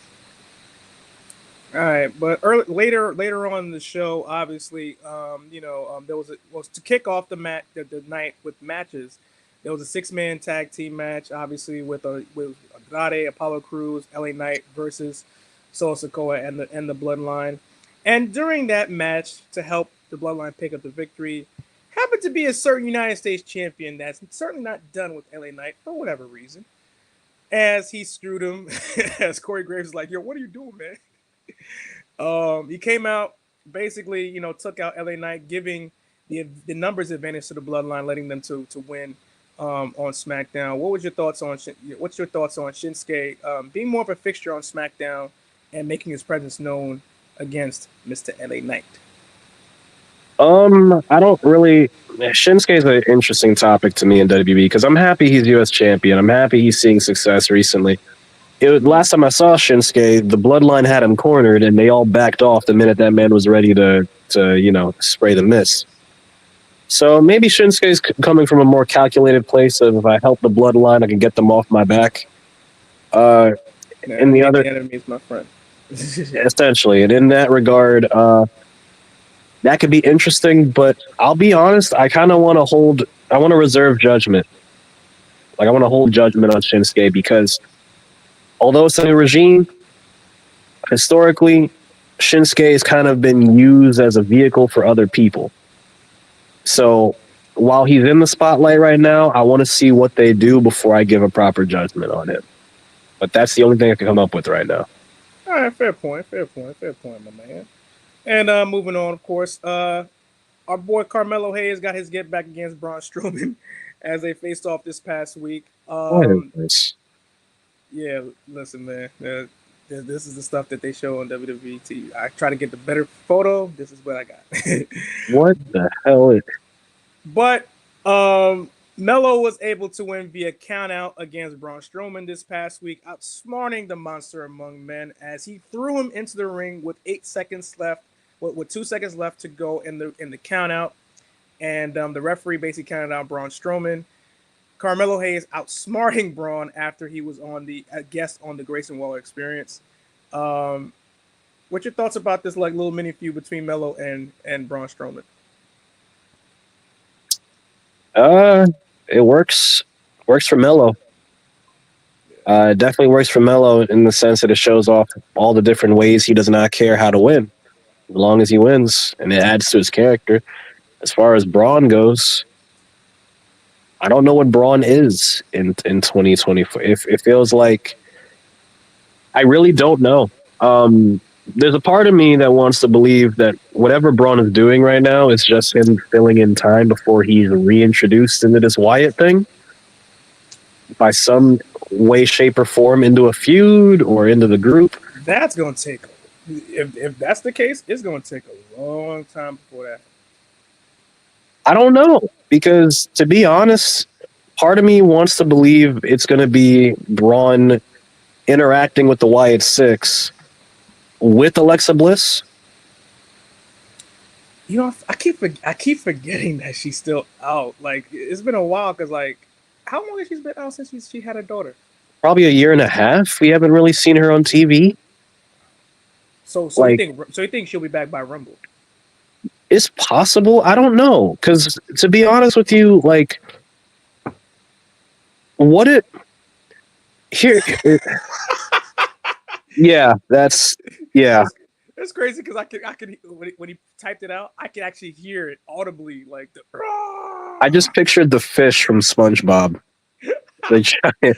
All right, but later on in the show, obviously, there was to kick off the night with matches. There was a 6-man tag team match, obviously with Andrade, Apollo Crews, LA Knight versus Solo Sikoa and the Bloodline. And during that match, to help the Bloodline pick up the victory, happened to be a certain United States champion that's certainly not done with LA Knight for whatever reason. As he screwed him, as Corey Graves is like, "Yo, what are you doing, man?" He came out, basically, took out LA Knight, giving the numbers advantage to the Bloodline, letting them to win on SmackDown. What's your thoughts on Shinsuke being more of a fixture on SmackDown and making his presence known against Mr. LA Knight? I don't really. Shinsuke is an interesting topic to me in WWE because I'm happy he's U.S. champion. I'm happy he's seeing success recently. Last time I saw Shinsuke, the Bloodline had him cornered, and they all backed off the minute that man was ready to spray the mist. So maybe Shinsuke's coming from a more calculated place of if I help the Bloodline, I can get them off my back. In the other, enemy is my friend. essentially, and in that regard, that could be interesting. But I'll be honest, I kind of want to reserve judgment. I want to hold judgment on Shinsuke because although it's a new regime, historically, Shinsuke has kind of been used as a vehicle for other people. So while he's in the spotlight right now, I want to see what they do before I give a proper judgment on him. But that's the only thing I can come up with right now. All right, fair point, my man. And moving on, of course, our boy Carmelo Hayes got his get back against Braun Strowman as they faced off this past week. Yeah, listen, man. This is the stuff that they show on WWE TV. I try to get the better photo. This is what I got. What the hell? But Melo was able to win via countout against Braun Strowman this past week, outsmarting the monster among men as he threw him into the ring with 8 seconds left, with 2 seconds left to go in the countout, and the referee basically counted out Braun Strowman. Carmelo Hayes outsmarting Braun after he was on a guest on the Grayson Waller Experience. What's your thoughts about this little mini feud between Melo and Braun Strowman? It works for Melo. It definitely works for Melo in the sense that it shows off all the different ways he does not care how to win, as long as he wins, and it adds to his character. As far as Braun goes, I don't know what Braun is in 2024. If it feels like I really don't know. There's a part of me that wants to believe that whatever Braun is doing right now is just him filling in time before he's reintroduced into this Wyatt thing by some way, shape, or form into a feud or into the group. That's gonna take. If that's the case, it's gonna take a long time before that. I don't know because to be honest, part of me wants to believe it's going to be Braun interacting with the Wyatt Six with Alexa Bliss. You know, I keep forgetting that she's still out. Like it's been a while because like, how long has she been out since she had a daughter? Probably a year and a half. We haven't really seen her on TV. So Like, you think she'll be back by Rumble? it's possible. I don't know. Because to be honest with you, like, what it here? Yeah, yeah. It's crazy because I could when he typed it out, I could actually hear it audibly, like the. I just pictured the fish from SpongeBob, the giant, the Oh,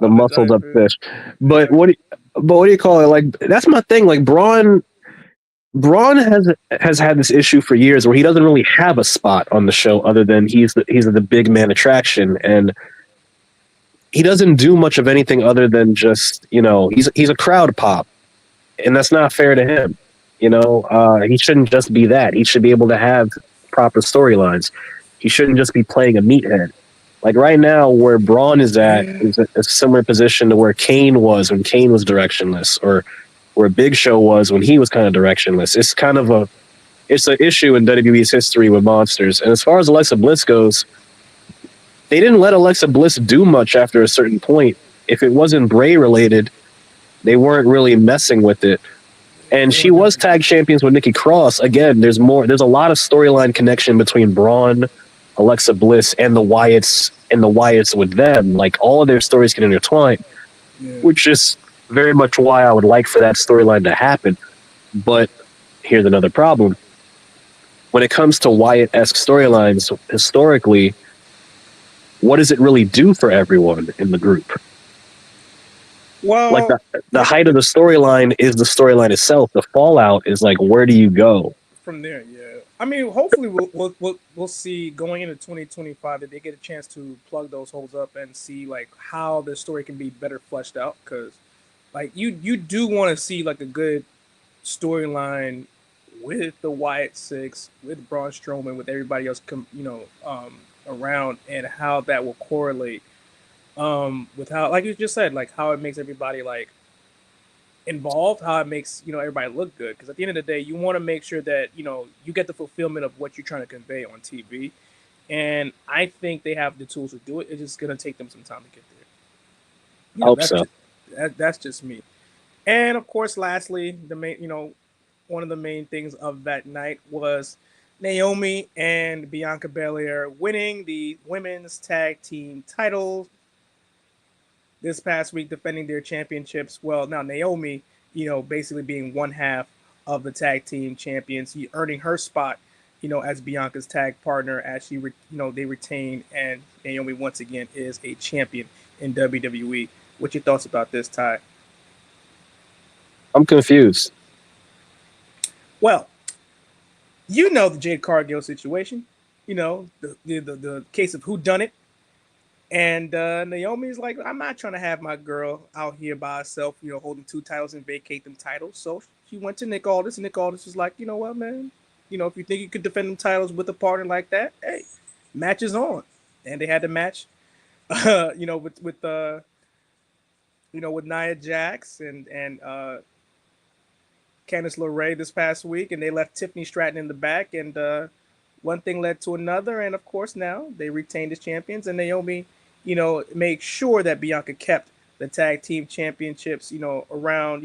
the muscled giant up fish. fish. But Yeah. what do you call it? Like, that's my thing. Like, Braun has had this issue for years where he doesn't really have a spot on the show other than he's the big man attraction, and he doesn't do much of anything other than just he's a crowd pop, and that's not fair to him. He shouldn't just be that. He should be able to have proper storylines. He shouldn't just be playing a meathead. Like right now, where Braun is at Yeah. is a similar position to where Kane was when Kane was directionless, or where Big Show was when he was kind of directionless. It's an issue in WWE's history with monsters. And as far as Alexa Bliss goes, they didn't let Alexa Bliss do much after a certain point. If it wasn't Bray related, they weren't really messing with it. And They she weren't was doing tag champions with Nikki Cross. Again, there's a lot of storyline connection between Braun, Alexa Bliss, and the Wyatts with them. Like all of their stories can intertwine, yeah. which is very much why I would like for that storyline to happen. But here's another problem. When it comes to Wyatt-esque storylines, historically, what does it really do for everyone in the group? Like Well, the height of the storyline is the storyline itself. The fallout is like, where do you go? from there, yeah. I mean, hopefully we'll see going into 2025 that they get a chance to plug those holes up and see like how the story can be better fleshed out. Because like you do want to see like a good storyline with the Wyatt Six, with Braun Strowman, with everybody else, around, and how that will correlate with how, like you just said, like how it makes everybody like involved, how it makes everybody look good. Because at the end of the day, you want to make sure that you get the fulfillment of what you're trying to convey on TV. And I think they have the tools to do it. It's just gonna take them some time to get there. Hope so. That's just me. And of course, lastly, the main, one of the main things of that night was Naomi and Bianca Belair winning the women's tag team titles this past week, defending their championships. Well, now Naomi, basically being one half of the tag team champions, earning her spot, as Bianca's tag partner, as they retain, and Naomi once again is a champion in WWE. What's your thoughts about this, Ty? I'm confused. Well, the Jade Cargill situation, the case of who done it. And Naomi's like, I'm not trying to have my girl out here by herself, holding two titles and vacate them titles. So she went to Nick Aldis, and Nick Aldis was like, you know what, man? If you think you could defend them titles with a partner like that, hey, match is on. And they had the match, with Nia Jax and Candice LeRae this past week, and they left Tiffany Stratton in the back, and one thing led to another, and of course now they retained as champions, and Naomi, made sure that Bianca kept the tag team championships, around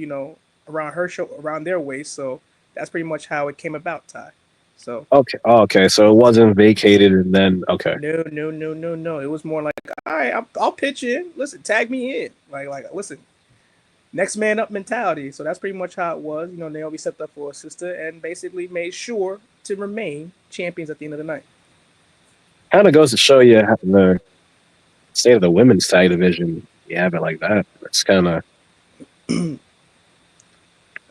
her show, around their waist. So that's pretty much how it came about, Ty. So Okay. Oh, okay. So it wasn't vacated and then okay. no, no, no, no, no. It was more like, all right, I'll pitch in. Listen, tag me in. Like, listen, next man up mentality. So that's pretty much how it was. Naomi stepped up for her sister and basically made sure to remain champions at the end of the night. kind of goes to show you how the state of the women's tag division. You have it like that. It's kind of I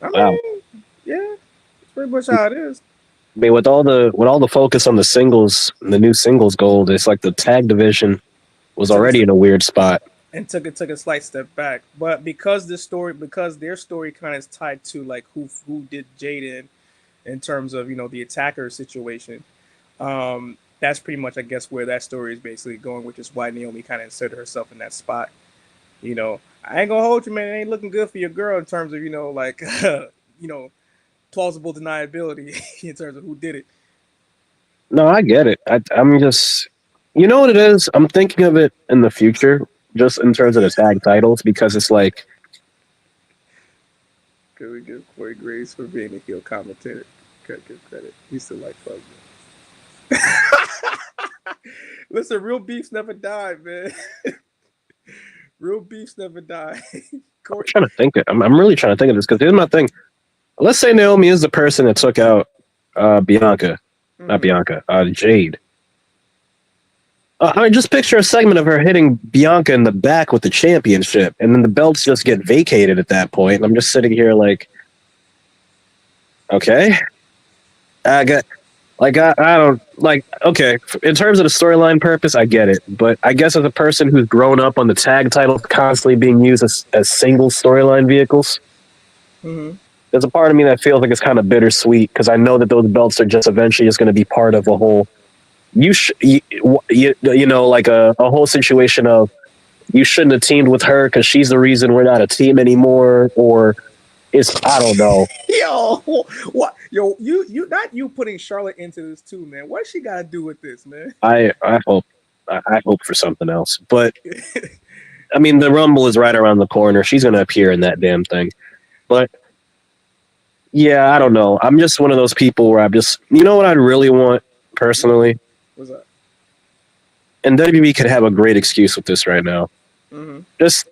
wow. mean, yeah, it's pretty much how it is. I mean, with all the focus on the singles, the new singles gold, it's like the tag division was Took already a, in a weird spot. and took a slight step back, but because their story kind of is tied to like who did Jaden in terms of the attacker situation. That's pretty much I guess where that story is basically going, which is why Naomi kind of inserted herself in that spot. I ain't gonna hold you, man. It ain't looking good for your girl in terms of like plausible deniability in terms of who did it. No, I get it. I'm just, you know what it is? I'm thinking of it in the future, just in terms of the tag titles, because it's like, Could we give Corey Graves for being a heel commentator? Could give credit. He's still like fuck. Listen, real beefs never die, man. Real beefs never die. I'm Corey, trying to think. I'm really trying to think of this because here's my thing. Let's say Naomi is the person that took out Bianca, not mm-hmm. Bianca, Jade. I mean, just picture a segment of her hitting Bianca in the back with the championship, and then the belts just get vacated at that point. And I'm just sitting here like, okay, I got like I don't like okay. In terms of the storyline purpose, I get it, but I guess as a person who's grown up on the tag titles constantly being used as single storyline vehicles, Mm-hmm. there's a part of me that feels like it's kind of bittersweet because I know that those belts are just eventually just going to be part of a whole. You know, like a whole situation of you shouldn't have teamed with her because she's the reason we're not a team anymore, or it's I don't know. Yo, what? Yo, you not you putting Charlotte into this too, man. What she got to do with this, man? I hope I hope for something else, but I mean the Rumble is right around the corner. She's going to appear in that damn thing, but yeah, I don't know. I'm just one of those people where I'm just you know what I'd really want personally, What's up? and WWE could have a great excuse with this right now. Mm-hmm. Just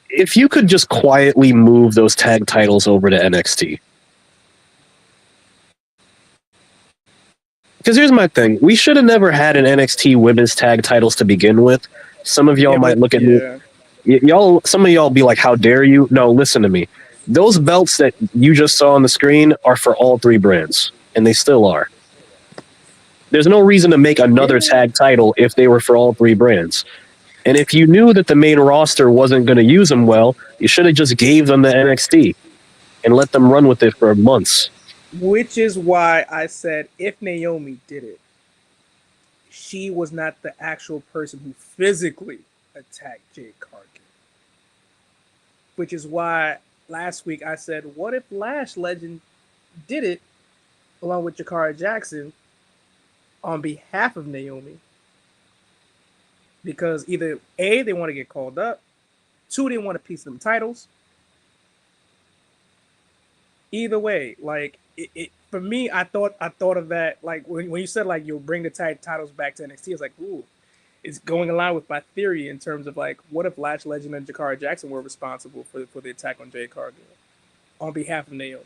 if you could just quietly move those tag titles over to NXT. Because here's my thing. We should have never had an NXT women's tag titles to begin with. Some of y'all might look at me. Some of y'all be like, how dare you? No, listen to me. Those belts that you just saw on the screen are for all three brands, and they still are. There's no reason to make another tag title if they were for all three brands. And if you knew that the main roster wasn't going to use them well, you should have just gave them the NXT and let them run with it for months. Which is why I said if Naomi did it, she was not the actual person who physically attacked Jade Cargill. Which is why last week I said, what if Lash Legend did it along with Jakara Jackson on behalf of Naomi? Because either A, they want to get called up, 2, they want a piece of them titles. Either way, like it for me, I thought of that like when you said like you'll bring the tag titles back to NXT, it's like, ooh, it's going along with my theory in terms of like what if Lash Legend and Jakara Jackson were responsible for the attack on Jade Cargill on behalf of Naomi.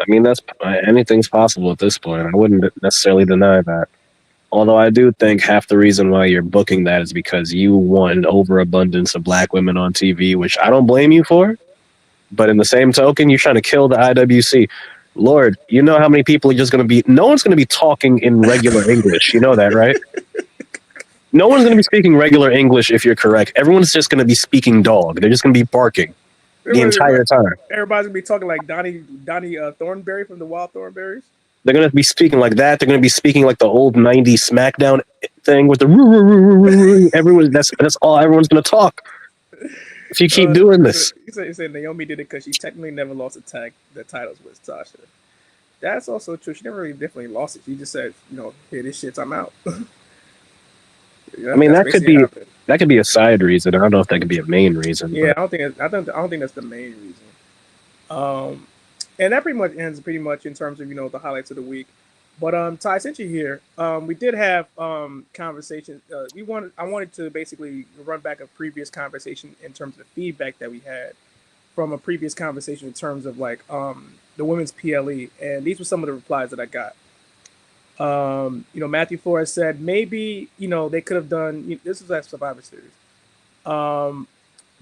I mean, that's anything's possible at this point. I wouldn't necessarily deny that. Although I do think half the reason why you're booking that is because you want an overabundance of black women on TV, which I don't blame you for. But in the same token, you're trying to kill the IWC. Lord, you know how many people are just going to be... No one's going to be talking in regular English. You know that, right? No one's going to be speaking regular English if you're correct. Everyone's just going to be speaking dog. They're just going to be barking the entire time. Everybody's going to be talking like Donnie Thornberry from the Wild Thornberries. They're going to be speaking like that. They're going to be speaking like the old 90s SmackDown thing with the... Everyone, that's all everyone's going to talk. If you keep doing this. He said Naomi did it because she technically never lost the titles with Tasha. That's also true. She never really definitely lost it. She just said, hey, this shit, I'm out. I mean, that could be a side reason. I don't know if that could be a main reason. Yeah, I don't think that's the main reason. And that pretty much ends in terms of the highlights of the week. But Ty, since you're here, we did have conversations. I wanted to basically run back a previous conversation in terms of the feedback that we had from a previous conversation in terms of like the women's PLE, and these were some of the replies that I got. Matthew Flores said maybe they could have done. This is that Survivor Series. Um,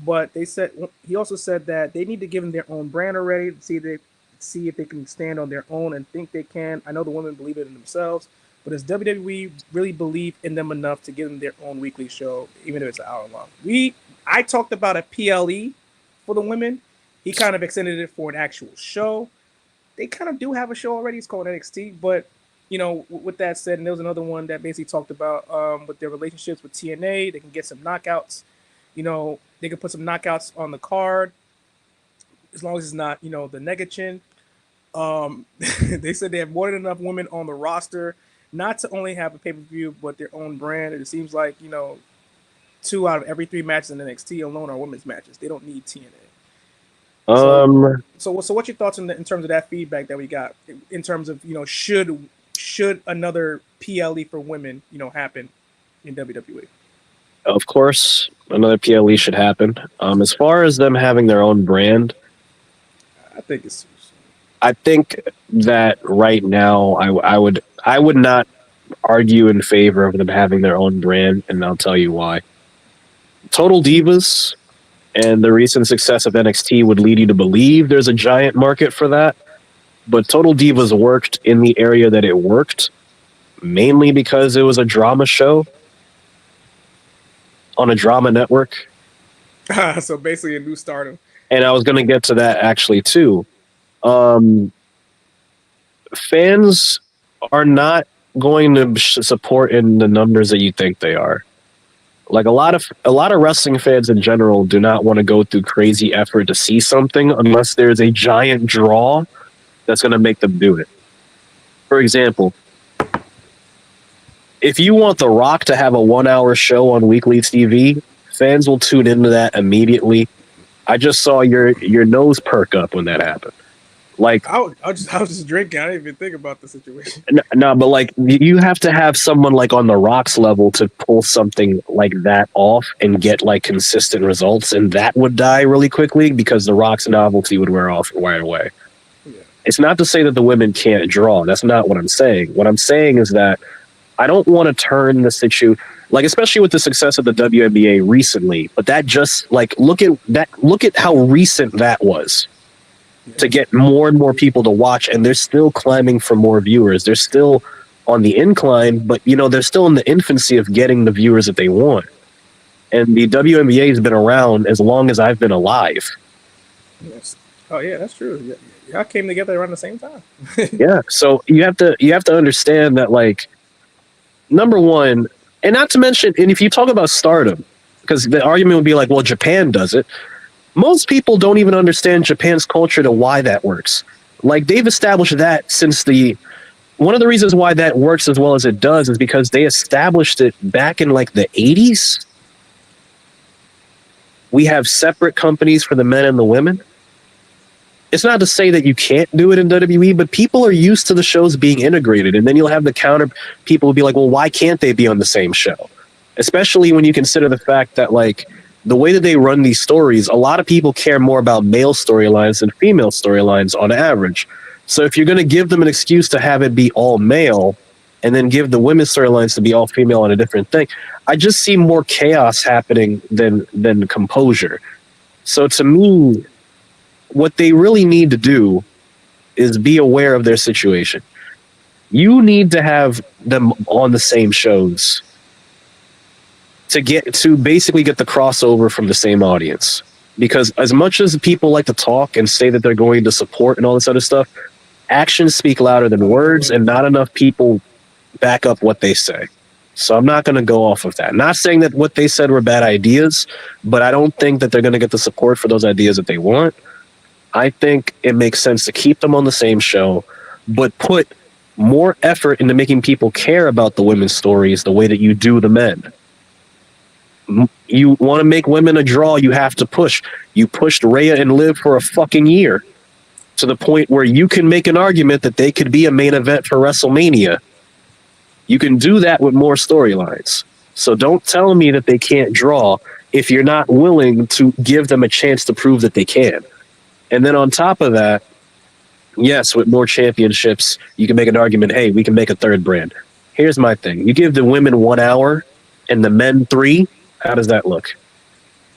but they said he also said that they need to give them their own brand already to see if they can stand on their own and think they can. I know the women believe it in themselves, but does WWE really believe in them enough to give them their own weekly show, even if it's an hour long? I talked about a PLE for the women. He kind of extended it for an actual show. They kind of do have a show already. It's called NXT, but with that said, and there was another one that basically talked about with their relationships with TNA. They can get some knockouts. They can put some knockouts on the card as long as it's not, the nega chin. They said they have more than enough women on the roster not to only have a pay per view, but their own brand. It seems like 2 out of every 3 matches in NXT alone are women's matches. They don't need TNA. So what's your thoughts in terms of that feedback that we got in terms of should another PLE for women happen in WWE? Of course, another PLE should happen. As far as them having their own brand, I think that right now I would not argue in favor of them having their own brand, and I'll tell you why. Total Divas and the recent success of NXT would lead you to believe there's a giant market for that. But Total Divas worked in the area that it worked, mainly because it was a drama show on a drama network. So basically a new Stardom. And I was going to get to that actually too. Fans are not going to support in the numbers that you think they are. Like a lot of wrestling fans in general do not want to go through crazy effort to see something unless there's a giant draw that's going to make them do it. For example, if you want The Rock to have a 1-hour show on weekly TV, fans will tune into that immediately. I just saw your nose perk up when that happened. Like I was just drinking. I didn't even think about the situation. No, but like you have to have someone like on The Rock's level to pull something like that off and get like consistent results, and that would die really quickly because The Rock's novelty would wear off right away. Yeah. It's not to say that the women can't draw. That's not what I'm saying. What I'm saying is that I don't want to turn the situation, like especially with the success of the WNBA recently, but that just like look at how recent that was. To get more and more people to watch, and they're still climbing for more viewers. They're still on the incline, but they're still in the infancy of getting the viewers that they want. And the WNBA has been around as long as I've been alive. Yes. Oh yeah, that's true. Y'all came together around the same time. Yeah, so you have to understand that, like, number one, and not to mention, and if you talk about Stardom, because the argument would be like, well, Japan does it. Most people don't even understand Japan's culture to why that works. Like, they've established that since one of the reasons why that works as well as it does is because they established it back in like the 80s. We have separate companies for the men and the women. It's not to say that you can't do it in WWE, but people are used to the shows being integrated. And then you'll have the counter people will be like, well, why can't they be on the same show? Especially when you consider the fact that, like, the way that they run these stories, a lot of people care more about male storylines than female storylines on average. So if you're going to give them an excuse to have it be all male and then give the women's storylines to be all female on a different thing, I just see more chaos happening than composure. So to me, what they really need to do is be aware of their situation. You need to have them on the same shows to basically get the crossover from the same audience. Because as much as people like to talk and say that they're going to support and all this other stuff, actions speak louder than words, and not enough people back up what they say. So I'm not going to go off of that. Not saying that what they said were bad ideas, but I don't think that they're going to get the support for those ideas that they want. I think it makes sense to keep them on the same show, but put more effort into making people care about the women's stories the way that you do the men. You want to make women a draw, you have to push. You pushed Rhea and Liv for a fucking year to the point where you can make an argument that they could be a main event for WrestleMania. You can do that with more storylines. So don't tell me that they can't draw if you're not willing to give them a chance to prove that they can. And then on top of that, Yes, with more championships, you can make an argument. Hey, we can make a third brand. Here's my thing: you give the women 1 hour and the men 3. How does that look?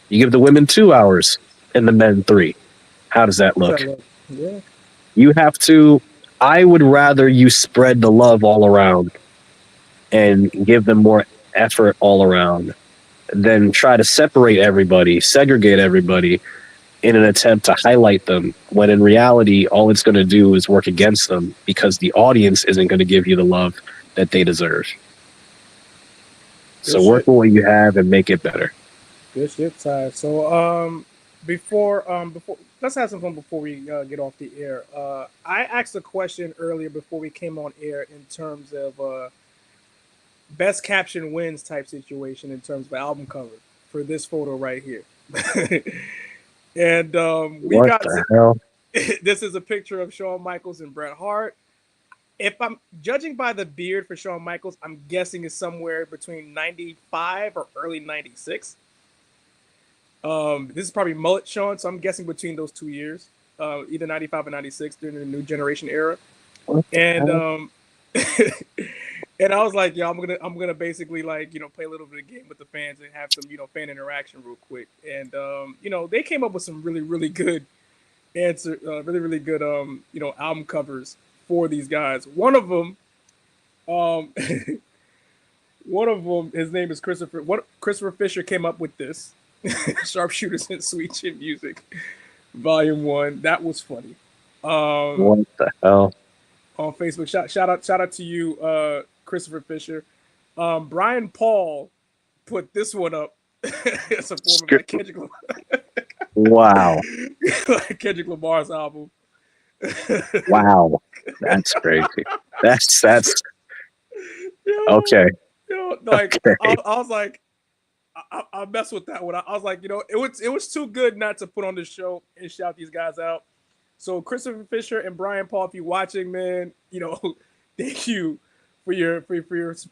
You give the women 2 hours and the men 3. How does that How's look? that look? Yeah. You have to. I would rather you spread the love all around and give them more effort all around than try to separate everybody, segregate everybody in an attempt to highlight them, when in reality, all it's going to do is work against them because the audience isn't going to give you the love that they deserve. Good So work shit. with what you have and make it better. Good shit, Ty. So before let's have some fun before we get off the air. I asked a question earlier before we came on air in terms of best caption wins type situation in terms of album cover for this photo right here. And we What got the hell? this is a picture of Shawn Michaels and Bret Hart. If I'm judging by the beard for Shawn Michaels, I'm guessing it's somewhere between 95 or early 96. This is probably mullet Shawn, so I'm guessing between those 2 years, either 95 or 96 during the new generation era. What the And hell? and I was like, yo, I'm gonna basically like play a little bit of game with the fans and have some fan interaction real quick. And they came up with some really good really good album covers for these guys. Um, one of them, his name is Christopher. What Christopher Fisher came up with this Sharpshooters and Sweet Chin Music, Volume One. That was funny. What the hell? On Facebook, shout out to you, Christopher Fisher. Brian Paul put this one up as a form of like Wow. like Kendrick Lamar's album. Wow. That's crazy. That's Yo, okay. like Okay. I was like, I mess with that one. I was like, it was too good not to put on this show and shout these guys out. So Christopher Fisher and Brian Paul, if you're watching, man, thank you for your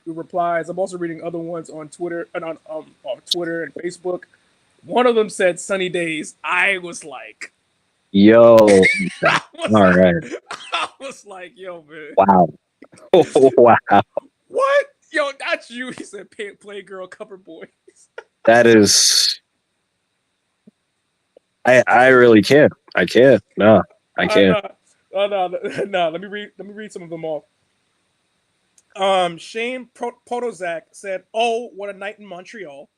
replies. I'm also reading other ones on Twitter and on Twitter and Facebook. One of them said "Sunny Days." I was like, Yo. I was All like, right. I was like, yo, man, Wow. Wow. what? Yo, that's you. He said, "Playgirl cover boys." That is. I really can't. I can't. No, I can't. No, no. Let me read some of them off. Shane Podozak said, "Oh, what a night in Montreal."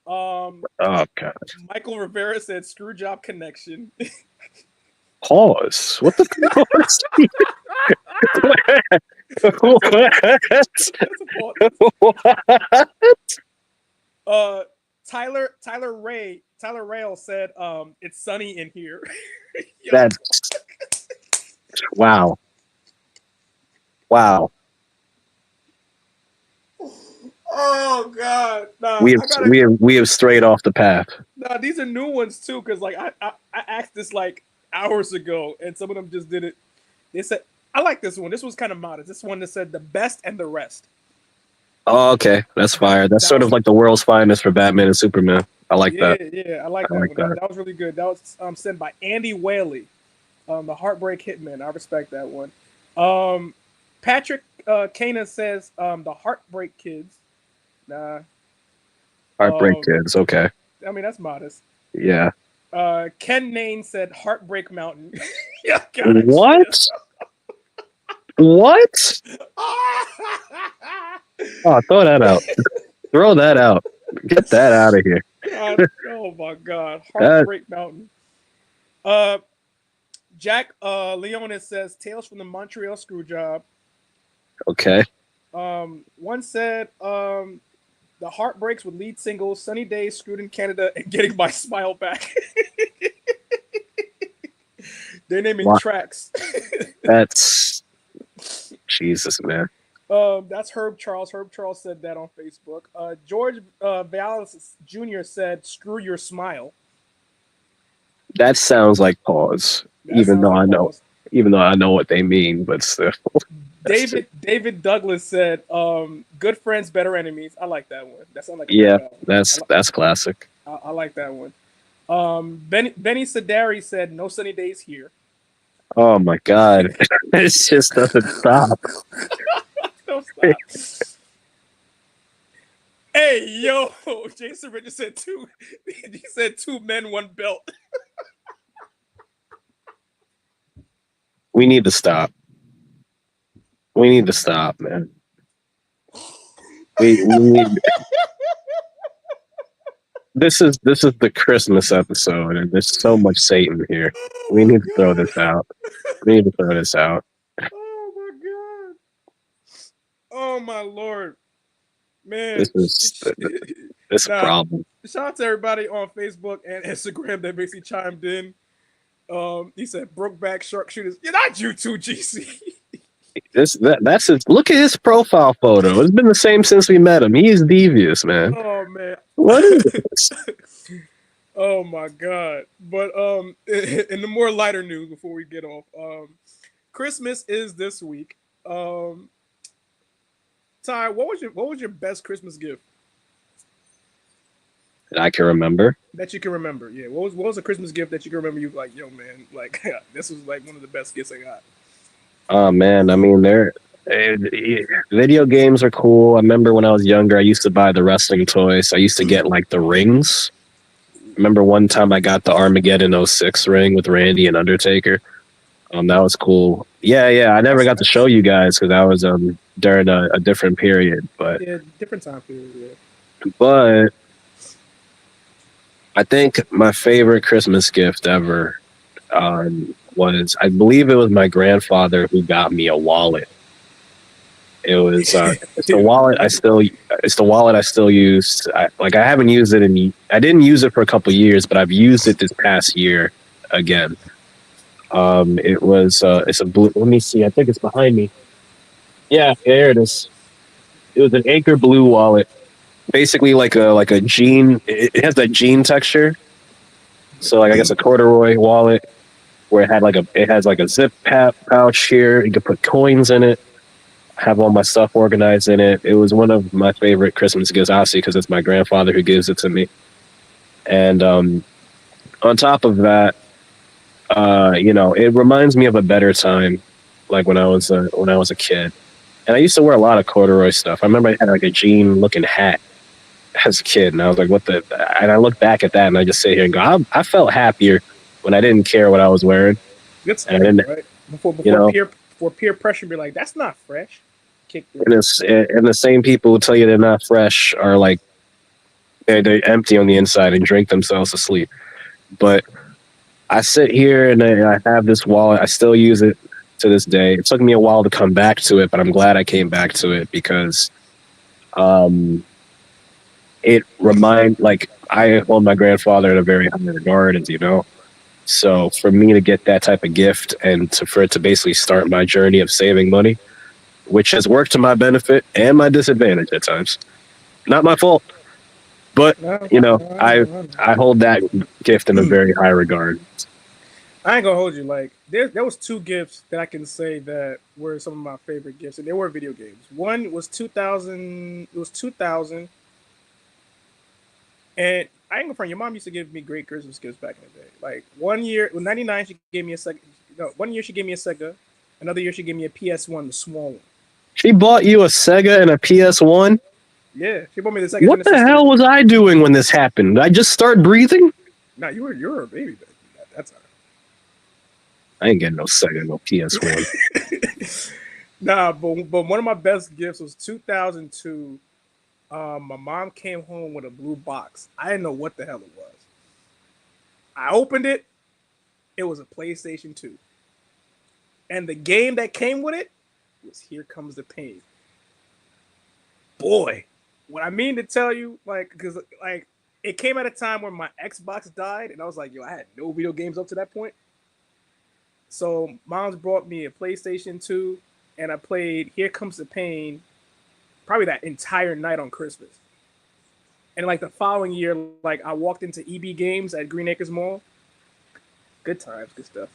Um, Oh god. Michael Rivera said, "Screwjob connection." Pause. What the That's a pause. what? Uh, Tyler Rail said, "It's sunny in here." Yo, That's wow. Wow. oh god, nah, We have I gotta. we have strayed off the path. Nah, these are new ones too, because like I asked this like hours ago, and some of them just did it. They said, "I like this one. This was kind of modest." This one that said, "The best and the rest." Oh, okay. That's fire. That's That sort was of like the world's finest for Batman and Superman. I like yeah, that. yeah. I like I that like one. that. That was really good. That was sent by Andy Whaley, the Heartbreak Hitman. I respect that one. Patrick Kana says, "The Heartbreak Kids." Nah, Heartbreak um, Kids. Okay. I mean that's modest. Yeah. Ken Nain said, "Heartbreak Mountain." Yeah, God, What? What? Oh, throw that out. Throw that out. Get that out of here. God, oh my God, That Heartbreak Mountain. Uh, Jack Leonis says, "Tales from the Montreal Screwjob." okay. One said, "The Heartbreaks with lead singles, Sunny Days, Screwed in Canada, and Getting My Smile Back." They're naming Wow. tracks. That's Jesus, man. That's Herb Charles. Herb Charles said that on Facebook. George Vallis Jr. said, "Screw your smile." That sounds like pause. That sounds like pause. Even though I know what they mean, but still. David Douglas said, "Good friends, better enemies." I like that one. That sounds like a Yeah, rap album. that's classic. I like that one. Benny Sadari said, "No sunny days here." Oh my god, it just doesn't stop. Don't stop. Hey, yo, Jason Richard said two. He said 2 men, 1 belt. We need to stop. We need to stop, man. We need. This is the Christmas episode, and there's so much Satan here. We need to throw this out. We need to throw this out. Oh my god. Oh my lord, man. This is this a Nah, problem. shout out to everybody on Facebook and Instagram that basically chimed in. He said Brokeback Sharpshooters. You're not you too, GC. That's his. Look at his profile photo. It's been the same since we met him. He's devious, man. Oh man. What is this? Oh my god. But in the more lighter news before we get off, Christmas is this week. Ty, what was your best Christmas gift That I can remember. that you can remember? Yeah, what was a Christmas gift that you can remember? You like, yo man, like this was like one of the best gifts I got. Oh man, I mean, video games are cool. I remember when I was younger, I used to buy the wrestling toys. I used to get like the rings. Remember one time I got the Armageddon 06 ring with Randy and Undertaker. That was cool. Yeah. I never got to show you guys because I was during a different period, but Yeah, different time period. Yeah. but I think my favorite Christmas gift ever was, I believe it was my grandfather who got me a wallet. It was it's the wallet I still use. I haven't used it I didn't use it for a couple years, but I've used it this past year again. It was it's a blue. Let me see. I think it's behind me. Yeah, there it is. It was an Anchor Blue wallet, basically like a jean. It has that jean texture. So I guess a corduroy wallet where it has like a zip pouch here. You can put coins in it. Have all my stuff organized in it. It was one of my favorite Christmas gifts, obviously, because it's my grandfather who gives it to me. And on top of that, it reminds me of a better time, like when I was a kid. And I used to wear a lot of corduroy stuff. I remember I had like a jean-looking hat as a kid, and I was like, "What the?" And I look back at that, and I just sit here and go, "I felt happier when I didn't care what I was wearing." Good stuff, And I didn't, right? Before peer pressure, be like, that's not fresh. Kick and the same people who tell you they're not fresh are like they're empty on the inside and drink themselves to sleep. But I sit here and I have this wallet. I still use it to this day. It took me a while to come back to it, but I'm glad I came back to it because I hold my grandfather in a very high regard, as you know. So for me to get that type of gift and for it to basically start my journey of saving money, which has worked to my benefit and my disadvantage at times. Not my fault, but I hold that gift in a very high regard. I ain't gonna hold you. Like there was 2 gifts that I can say that were some of my favorite gifts, and they were video games. One was 2000. It was 2000, and I ain't gonna front. Your mom used to give me great Christmas gifts back in the day. Like one year, with 99, she gave me a Sega. No, one year she gave me a Sega. Another year she gave me a PS1, the small one. She bought you a Sega and a PS1? Yeah, she bought me the Sega. What the hell was I doing when this happened? Did I just start breathing? Nah, you were a baby. That's all right. I ain't getting no Sega, no PS1. Nah, but one of my best gifts was 2002. My mom came home with a blue box. I didn't know what the hell it was. I opened it. It was a PlayStation 2. And the game that came with it was Here Comes the Pain. Boy, what I mean to tell you, because it came at a time when my Xbox died, and I was like, yo, I had no video games up to that point. So mom's brought me a PlayStation 2, and I played Here Comes the Pain probably that entire night on Christmas. And like the following year, like I walked into EB Games at Green Acres Mall. Good times, good stuff.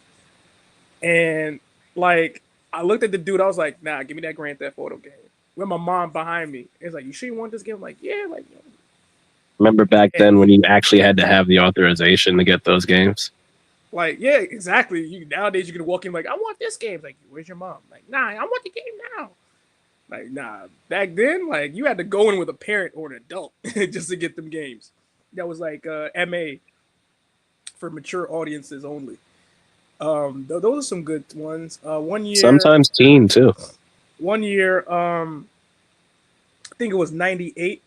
And like I looked at the dude, I was like, nah, give me that Grand Theft Auto game. With my mom behind me. It's like, you sure you want this game? I'm like, yeah, like you know. Remember back then when you actually had to have the authorization to get those games? Like, yeah, exactly. Nowadays you can walk in like, I want this game. Like, where's your mom? Like, nah, I want the game now. Like, nah. Back then, like, you had to go in with a parent or an adult just to get them games. That was like MA for mature audiences only. Those are some good ones. Sometimes teen too. One year, I think it was '98,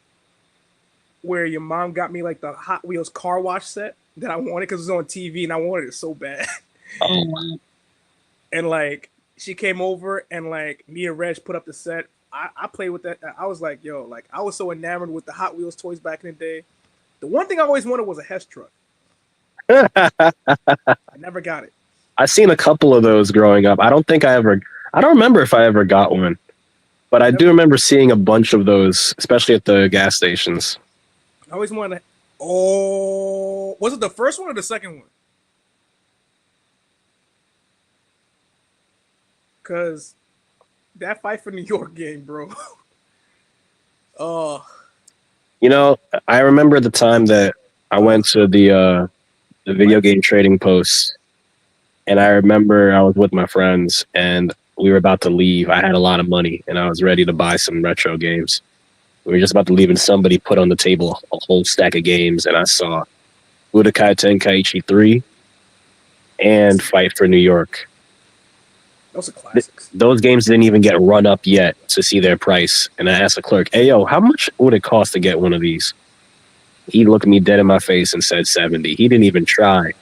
where your mom got me like the Hot Wheels car wash set that I wanted because it was on TV and I wanted it so bad. Oh wow. And like she came over and like me and Reg put up the set. I played with that. I was like, yo, like I was so enamored with the Hot Wheels toys back in the day. The one thing I always wanted was a Hess truck. I never got it. I've seen a couple of those growing up. I don't remember if I ever got one, but I do remember seeing a bunch of those, especially at the gas stations. I always wanted. Oh, was it the first one or the second one? Because that Fight for New York game, bro. Oh, You know, I remember the time that I went to the video game trading post, and I remember I was with my friends and we were about to leave. I had a lot of money and I was ready to buy some retro games. We were just about to leave and somebody put on the table a whole stack of games, and I saw Budokai Tenkaichi 3 and Fight for New York. those are classics. Those games didn't even get run up yet to see their price. And I asked the clerk, hey, yo, how much would it cost to get one of these? He looked me dead in my face and said 70. He didn't even try.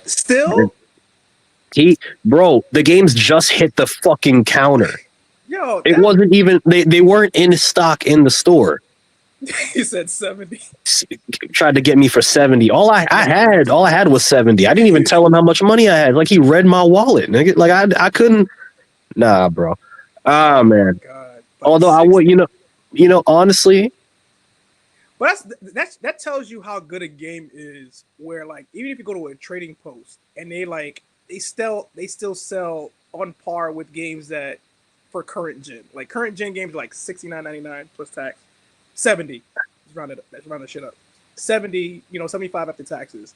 Still? Bro, the games just hit the fucking counter. Yo, It wasn't even, they weren't in stock in the store. He said 70. Tried to get me for 70. All I had was 70. I didn't even tell him how much money I had. Like, he read my wallet, nigga. Like, I couldn't. Nah, bro. Ah, man. God. Like Although 60. I would, honestly, But that tells you how good a game is. Where like even if you go to a trading post and they still sell on par with games that for current gen. Like current gen games are like $69.99 plus tax. 70. Let's round the shit up. 70, 75 after taxes.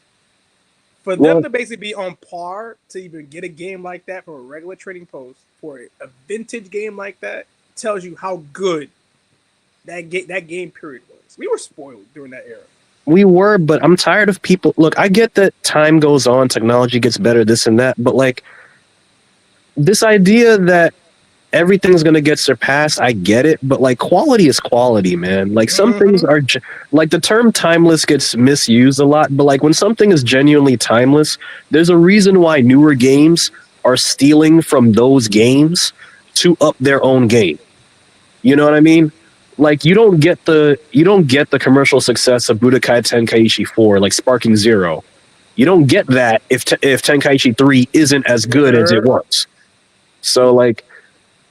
For them to basically be on par to even get a game like that from a regular trading post for a vintage game like that tells you how good that game period was. We were spoiled during that era. we were, but I'm tired of people. Look, I get that time goes on, technology gets better, this and that, but like this idea that everything's going to get surpassed, I get it, but like quality is quality, man. Like some things are like the term timeless gets misused a lot, but like when something is genuinely timeless, there's a reason why newer games are stealing from those games to up their own game. You know what I mean? Like you don't get the commercial success of Budokai Tenkaichi 4, like Sparking Zero. You don't get that if Tenkaichi 3 isn't as good as it was. So like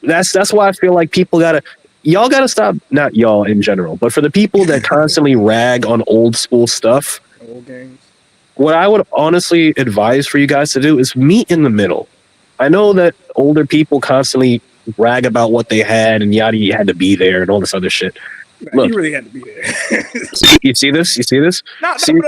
that's why I feel like y'all gotta stop, not y'all in general, but for the people that constantly rag on old school stuff, Old games. what I would honestly advise for you guys to do is meet in the middle. I know that older people constantly brag about what they had and you had to be there and all this other shit. Look, you really had to be there. you see this? No, See,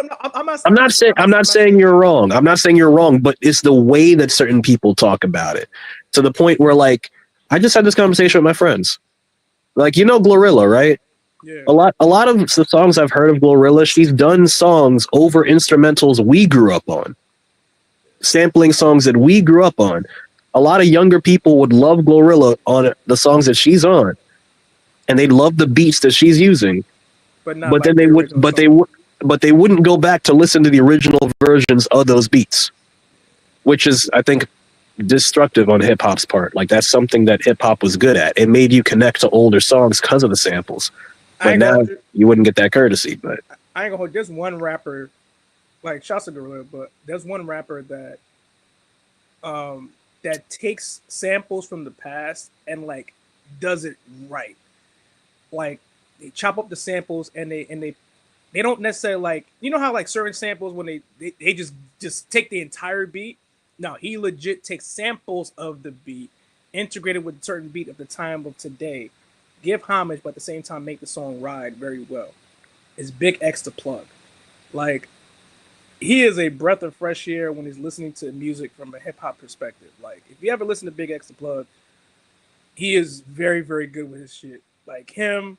I'm not saying you're wrong. I'm not saying you're wrong, but it's the way that certain people talk about it, to the point where like I just had this conversation with my friends. Like, Glorilla, right? Yeah. A lot of the songs I've heard of Glorilla, she's done songs over instrumentals we grew up on, sampling songs that we grew up on. A lot of younger people would love Glorilla on the songs that she's on, and they'd love the beats that she's using. But then they wouldn't go back to listen to the original versions of those beats, which is, I think, destructive on hip hop's part. Like that's something that hip hop was good at. It made you connect to older songs because of the samples. But now you wouldn't get that courtesy. But I ain't gonna hold. There's one rapper, like shouts to Gorilla, but there's one rapper that that takes samples from the past and like does it right. Like they chop up the samples and they don't necessarily like, how like certain samples when they just take the entire beat. No, he legit takes samples of the beat, integrated with a certain beat of the time of today, give homage, but at the same time make the song ride very well. It's Big X to plug. Like, he is a breath of fresh air when he's listening to music from a hip hop perspective. Like if you ever listen to Big X the Plug, he is very, very good with his shit. Like him,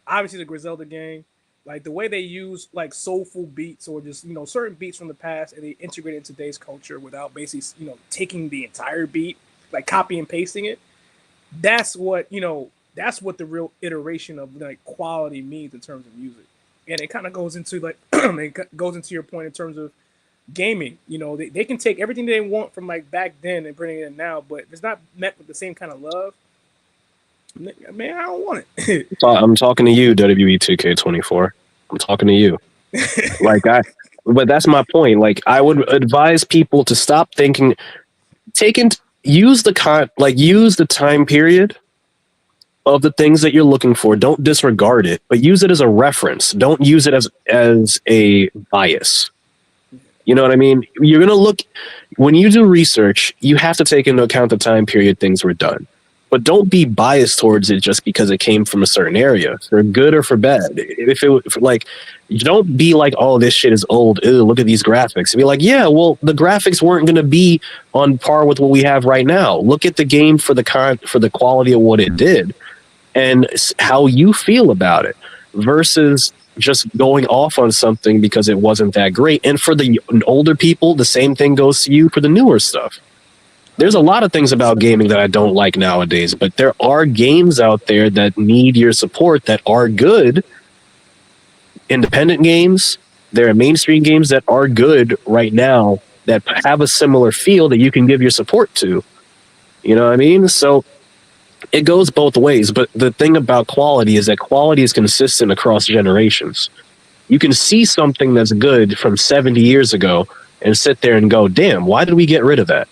obviously the Griselda gang, like the way they use like soulful beats or just certain beats from the past and they integrate it in today's culture without basically taking the entire beat, like copy and pasting it. That's what that's what the real iteration of like quality means in terms of music. And it kind of goes into like it goes into your point in terms of gaming. They can take everything they want from like back then and bring it in now, but if it's not met with the same kind of love, man, I don't want it. I'm talking to you, WE2K24. I'm talking to you. But that's my point. Like, I would advise people to stop thinking, use the time period of the things that you're looking for. Don't disregard it, but use it as a reference. Don't use it as a bias. You know what I mean? You're going to look, when you do research, you have to take into account the time period things were done. But don't be biased towards it just because it came from a certain area, for good or for bad. Don't be like, oh, this shit is old. Ew, look at these graphics. Be like, yeah, well, the graphics weren't going to be on par with what we have right now. Look at the game for the quality of what it did and how you feel about it versus just going off on something because it wasn't that great. And for the older people, the same thing goes to you for the newer stuff. There's a lot of things about gaming that I don't like nowadays, but there are games out there that need your support that are good. Independent games, there are mainstream games that are good right now that have a similar feel that you can give your support to. You know what I mean? So it goes both ways, but the thing about quality is that quality is consistent across generations. You can see something that's good from 70 years ago and sit there and go, damn, why did we get rid of that?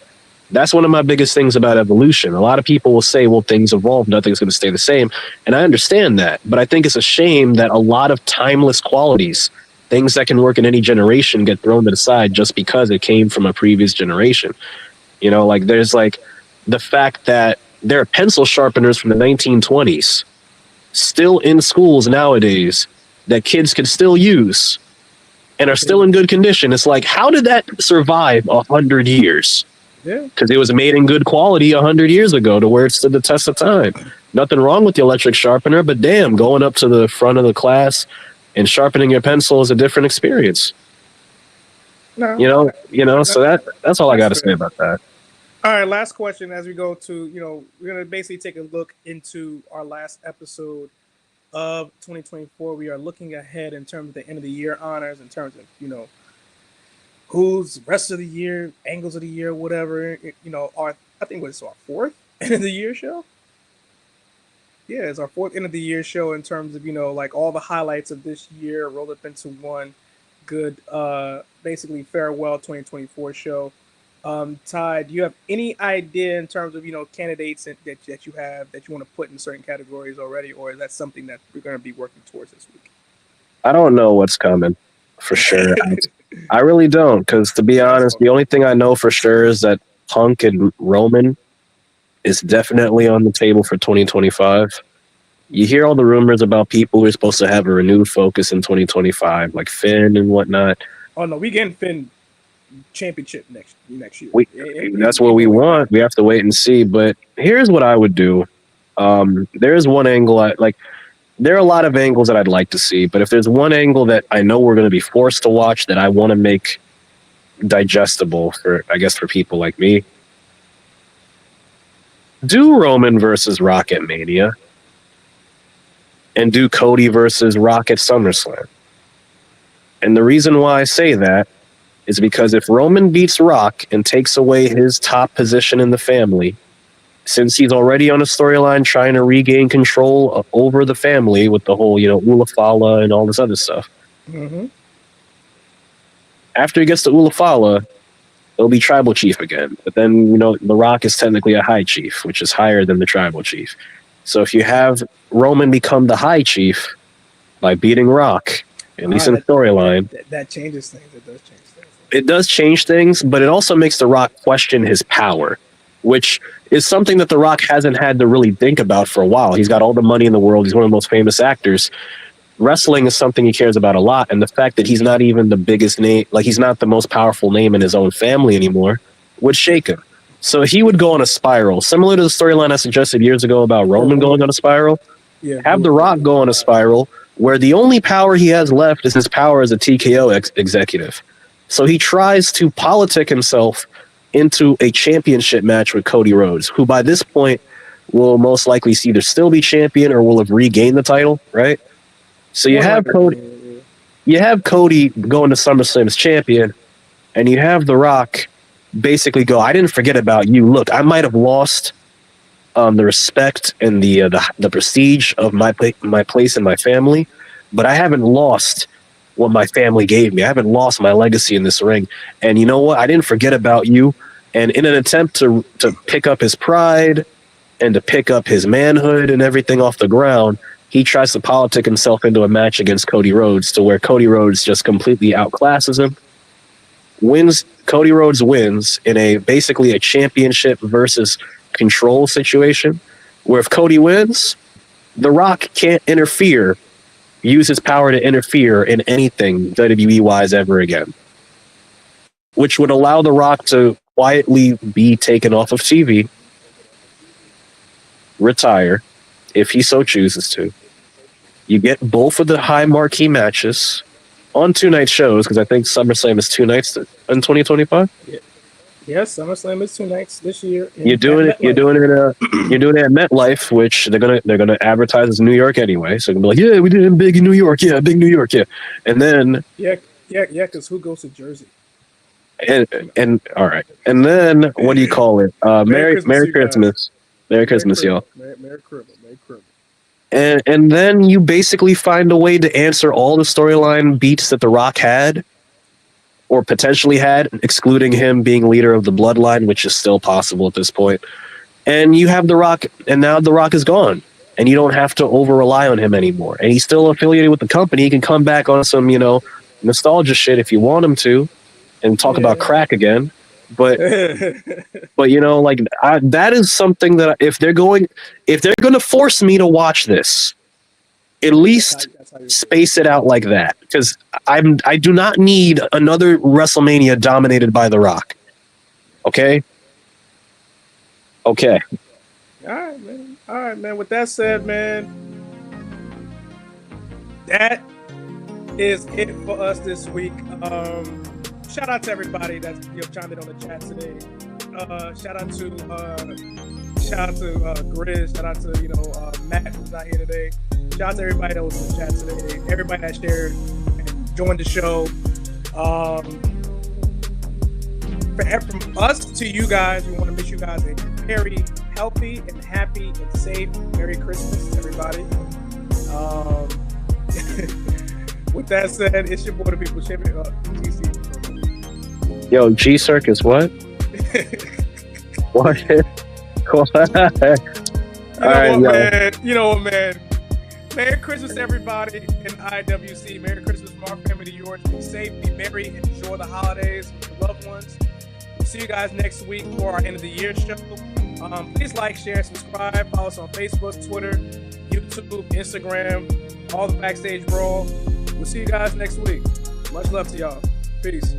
That's one of my biggest things about evolution. A lot of people will say, well, things evolve, nothing's going to stay the same. And I understand that, but I think it's a shame that a lot of timeless qualities, things that can work in any generation, get thrown to the side just because it came from a previous generation. There's the fact that there are pencil sharpeners from the 1920s still in schools nowadays that kids can still use and are still in good condition. It's like, how did that survive 100 years? Yeah, because it was made in good quality 100 years ago to where it stood the test of time. Nothing wrong with the electric sharpener, but damn, going up to the front of the class and sharpening your pencil is a different experience. no, So that's all I got to say about that. All right, last question as we go to, we're going to basically take a look into our last episode of 2024. We are looking ahead in terms of the end of the year honors, in terms of, who's rest of the year, angles of the year, whatever. I think it's our fourth end of the year show. Yeah, it's our fourth end of the year show in terms of, like all the highlights of this year rolled up into one good, basically farewell 2024 show. Ty, do you have any idea in terms of, candidates that you have that you want to put in certain categories already, or is that something that we're going to be working towards this week? I don't know what's coming for sure. I really don't, because to be honest, the only thing I know for sure is that Punk and Roman is definitely on the table for 2025. You hear all the rumors about people who are supposed to have a renewed focus in 2025, like Finn and whatnot. Oh no, we getting Finn championship next year. That's what we want. We have to wait and see. But here's what I would do. There's one angle there are a lot of angles that I'd like to see, but if there's one angle that I know we're going to be forced to watch that I want to make digestible for people like me, do Roman versus Rocket Mania and do Cody versus Rock at SummerSlam. And the reason why I say that is because if Roman beats Rock and takes away his top position in the family, since he's already on a storyline trying to regain control over the family with the whole, Ulafala and all this other stuff. Mm-hmm. After he gets to Ulafala, it'll be tribal chief again. But then, The Rock is technically a high chief, which is higher than the tribal chief. So if you have Roman become the high chief by beating Rock, at least in the storyline, that changes things. It does change things. It does change things, but it also makes The Rock question his power, which is something that The Rock hasn't had to really think about for a while. He's got all the money in the world. He's one of the most famous actors. wrestling is something he cares about a lot, and the fact that he's not even the biggest name, like he's not the most powerful name in his own family anymore, would shake him. So he would go on a spiral, similar to the storyline I suggested years ago about Roman going on a spiral. Yeah, Have The Rock go on a spiral where the only power he has left is his power as a TKO executive. So he tries to politic himself into a championship match with Cody Rhodes, who by this point will most likely either still be champion or will have regained the title, right? So you have Cody, going to SummerSlam as champion, and you have The Rock basically go, I didn't forget about you. Look, I might have lost the respect and the prestige of my place in my family, but I haven't lost what my family gave me. I haven't lost my legacy in this ring. And you know what? I didn't forget about you. And in an attempt to pick up his pride and to pick up his manhood and everything off the ground, he tries to politic himself into a match against Cody Rhodes, to where Cody Rhodes just completely outclasses him. Cody Rhodes wins in basically a championship versus control situation, where if Cody wins, The Rock can't use his power to interfere in anything WWE wise ever again, which would allow The Rock to quietly be taken off of TV, retire, if he so chooses to. You get both of the high marquee matches on 2-night shows, because I think SummerSlam is 2 nights in 2025. Yes, SummerSlam is 2 nights this year. You're doing it at MetLife, which they're gonna advertise as New York anyway. So they're gonna be like, yeah, we did it in big New York, yeah, big New York, yeah. And then because who goes to Jersey? And all right, and then what do you call it? Merry Christmas, Merry Christmas, y'all. Merry Christmas. And then you basically find a way to answer all the storyline beats that The Rock had, or potentially had, excluding him being leader of the Bloodline, which is still possible at this point. And you have The Rock, and now The Rock is gone, and you don't have to over-rely on him anymore. And he's still affiliated with the company. He can come back on some, nostalgia shit if you want him to, and talk about crack again. But that is something that if they're going to force me to watch this, at least space it out like that, because I do not need another WrestleMania dominated by The Rock. Okay. All right, man. With that said, man, that is it for us this week. Shout out to everybody that's chimed in on the chat today. Shout out to Grizz. Shout out to Matt, who's not here today. Shout out to everybody that was in the chat today. Everybody that shared and joined the show. From us to you guys, we want to wish you guys a very healthy and happy and safe Merry Christmas, everybody. With that said, it's your boy, the People Champion, GC. Yo, G-Circus, what? What? You know what, man? Merry Christmas, everybody in IWC. Merry Christmas from our family to yours. Be safe, be merry, enjoy the holidays with your loved ones. We'll see you guys next week for our end of the year show. Please like, share, subscribe. Follow us on Facebook, Twitter, YouTube, Instagram, all the Backstage Brawl. We'll see you guys next week. Much love to y'all. Peace.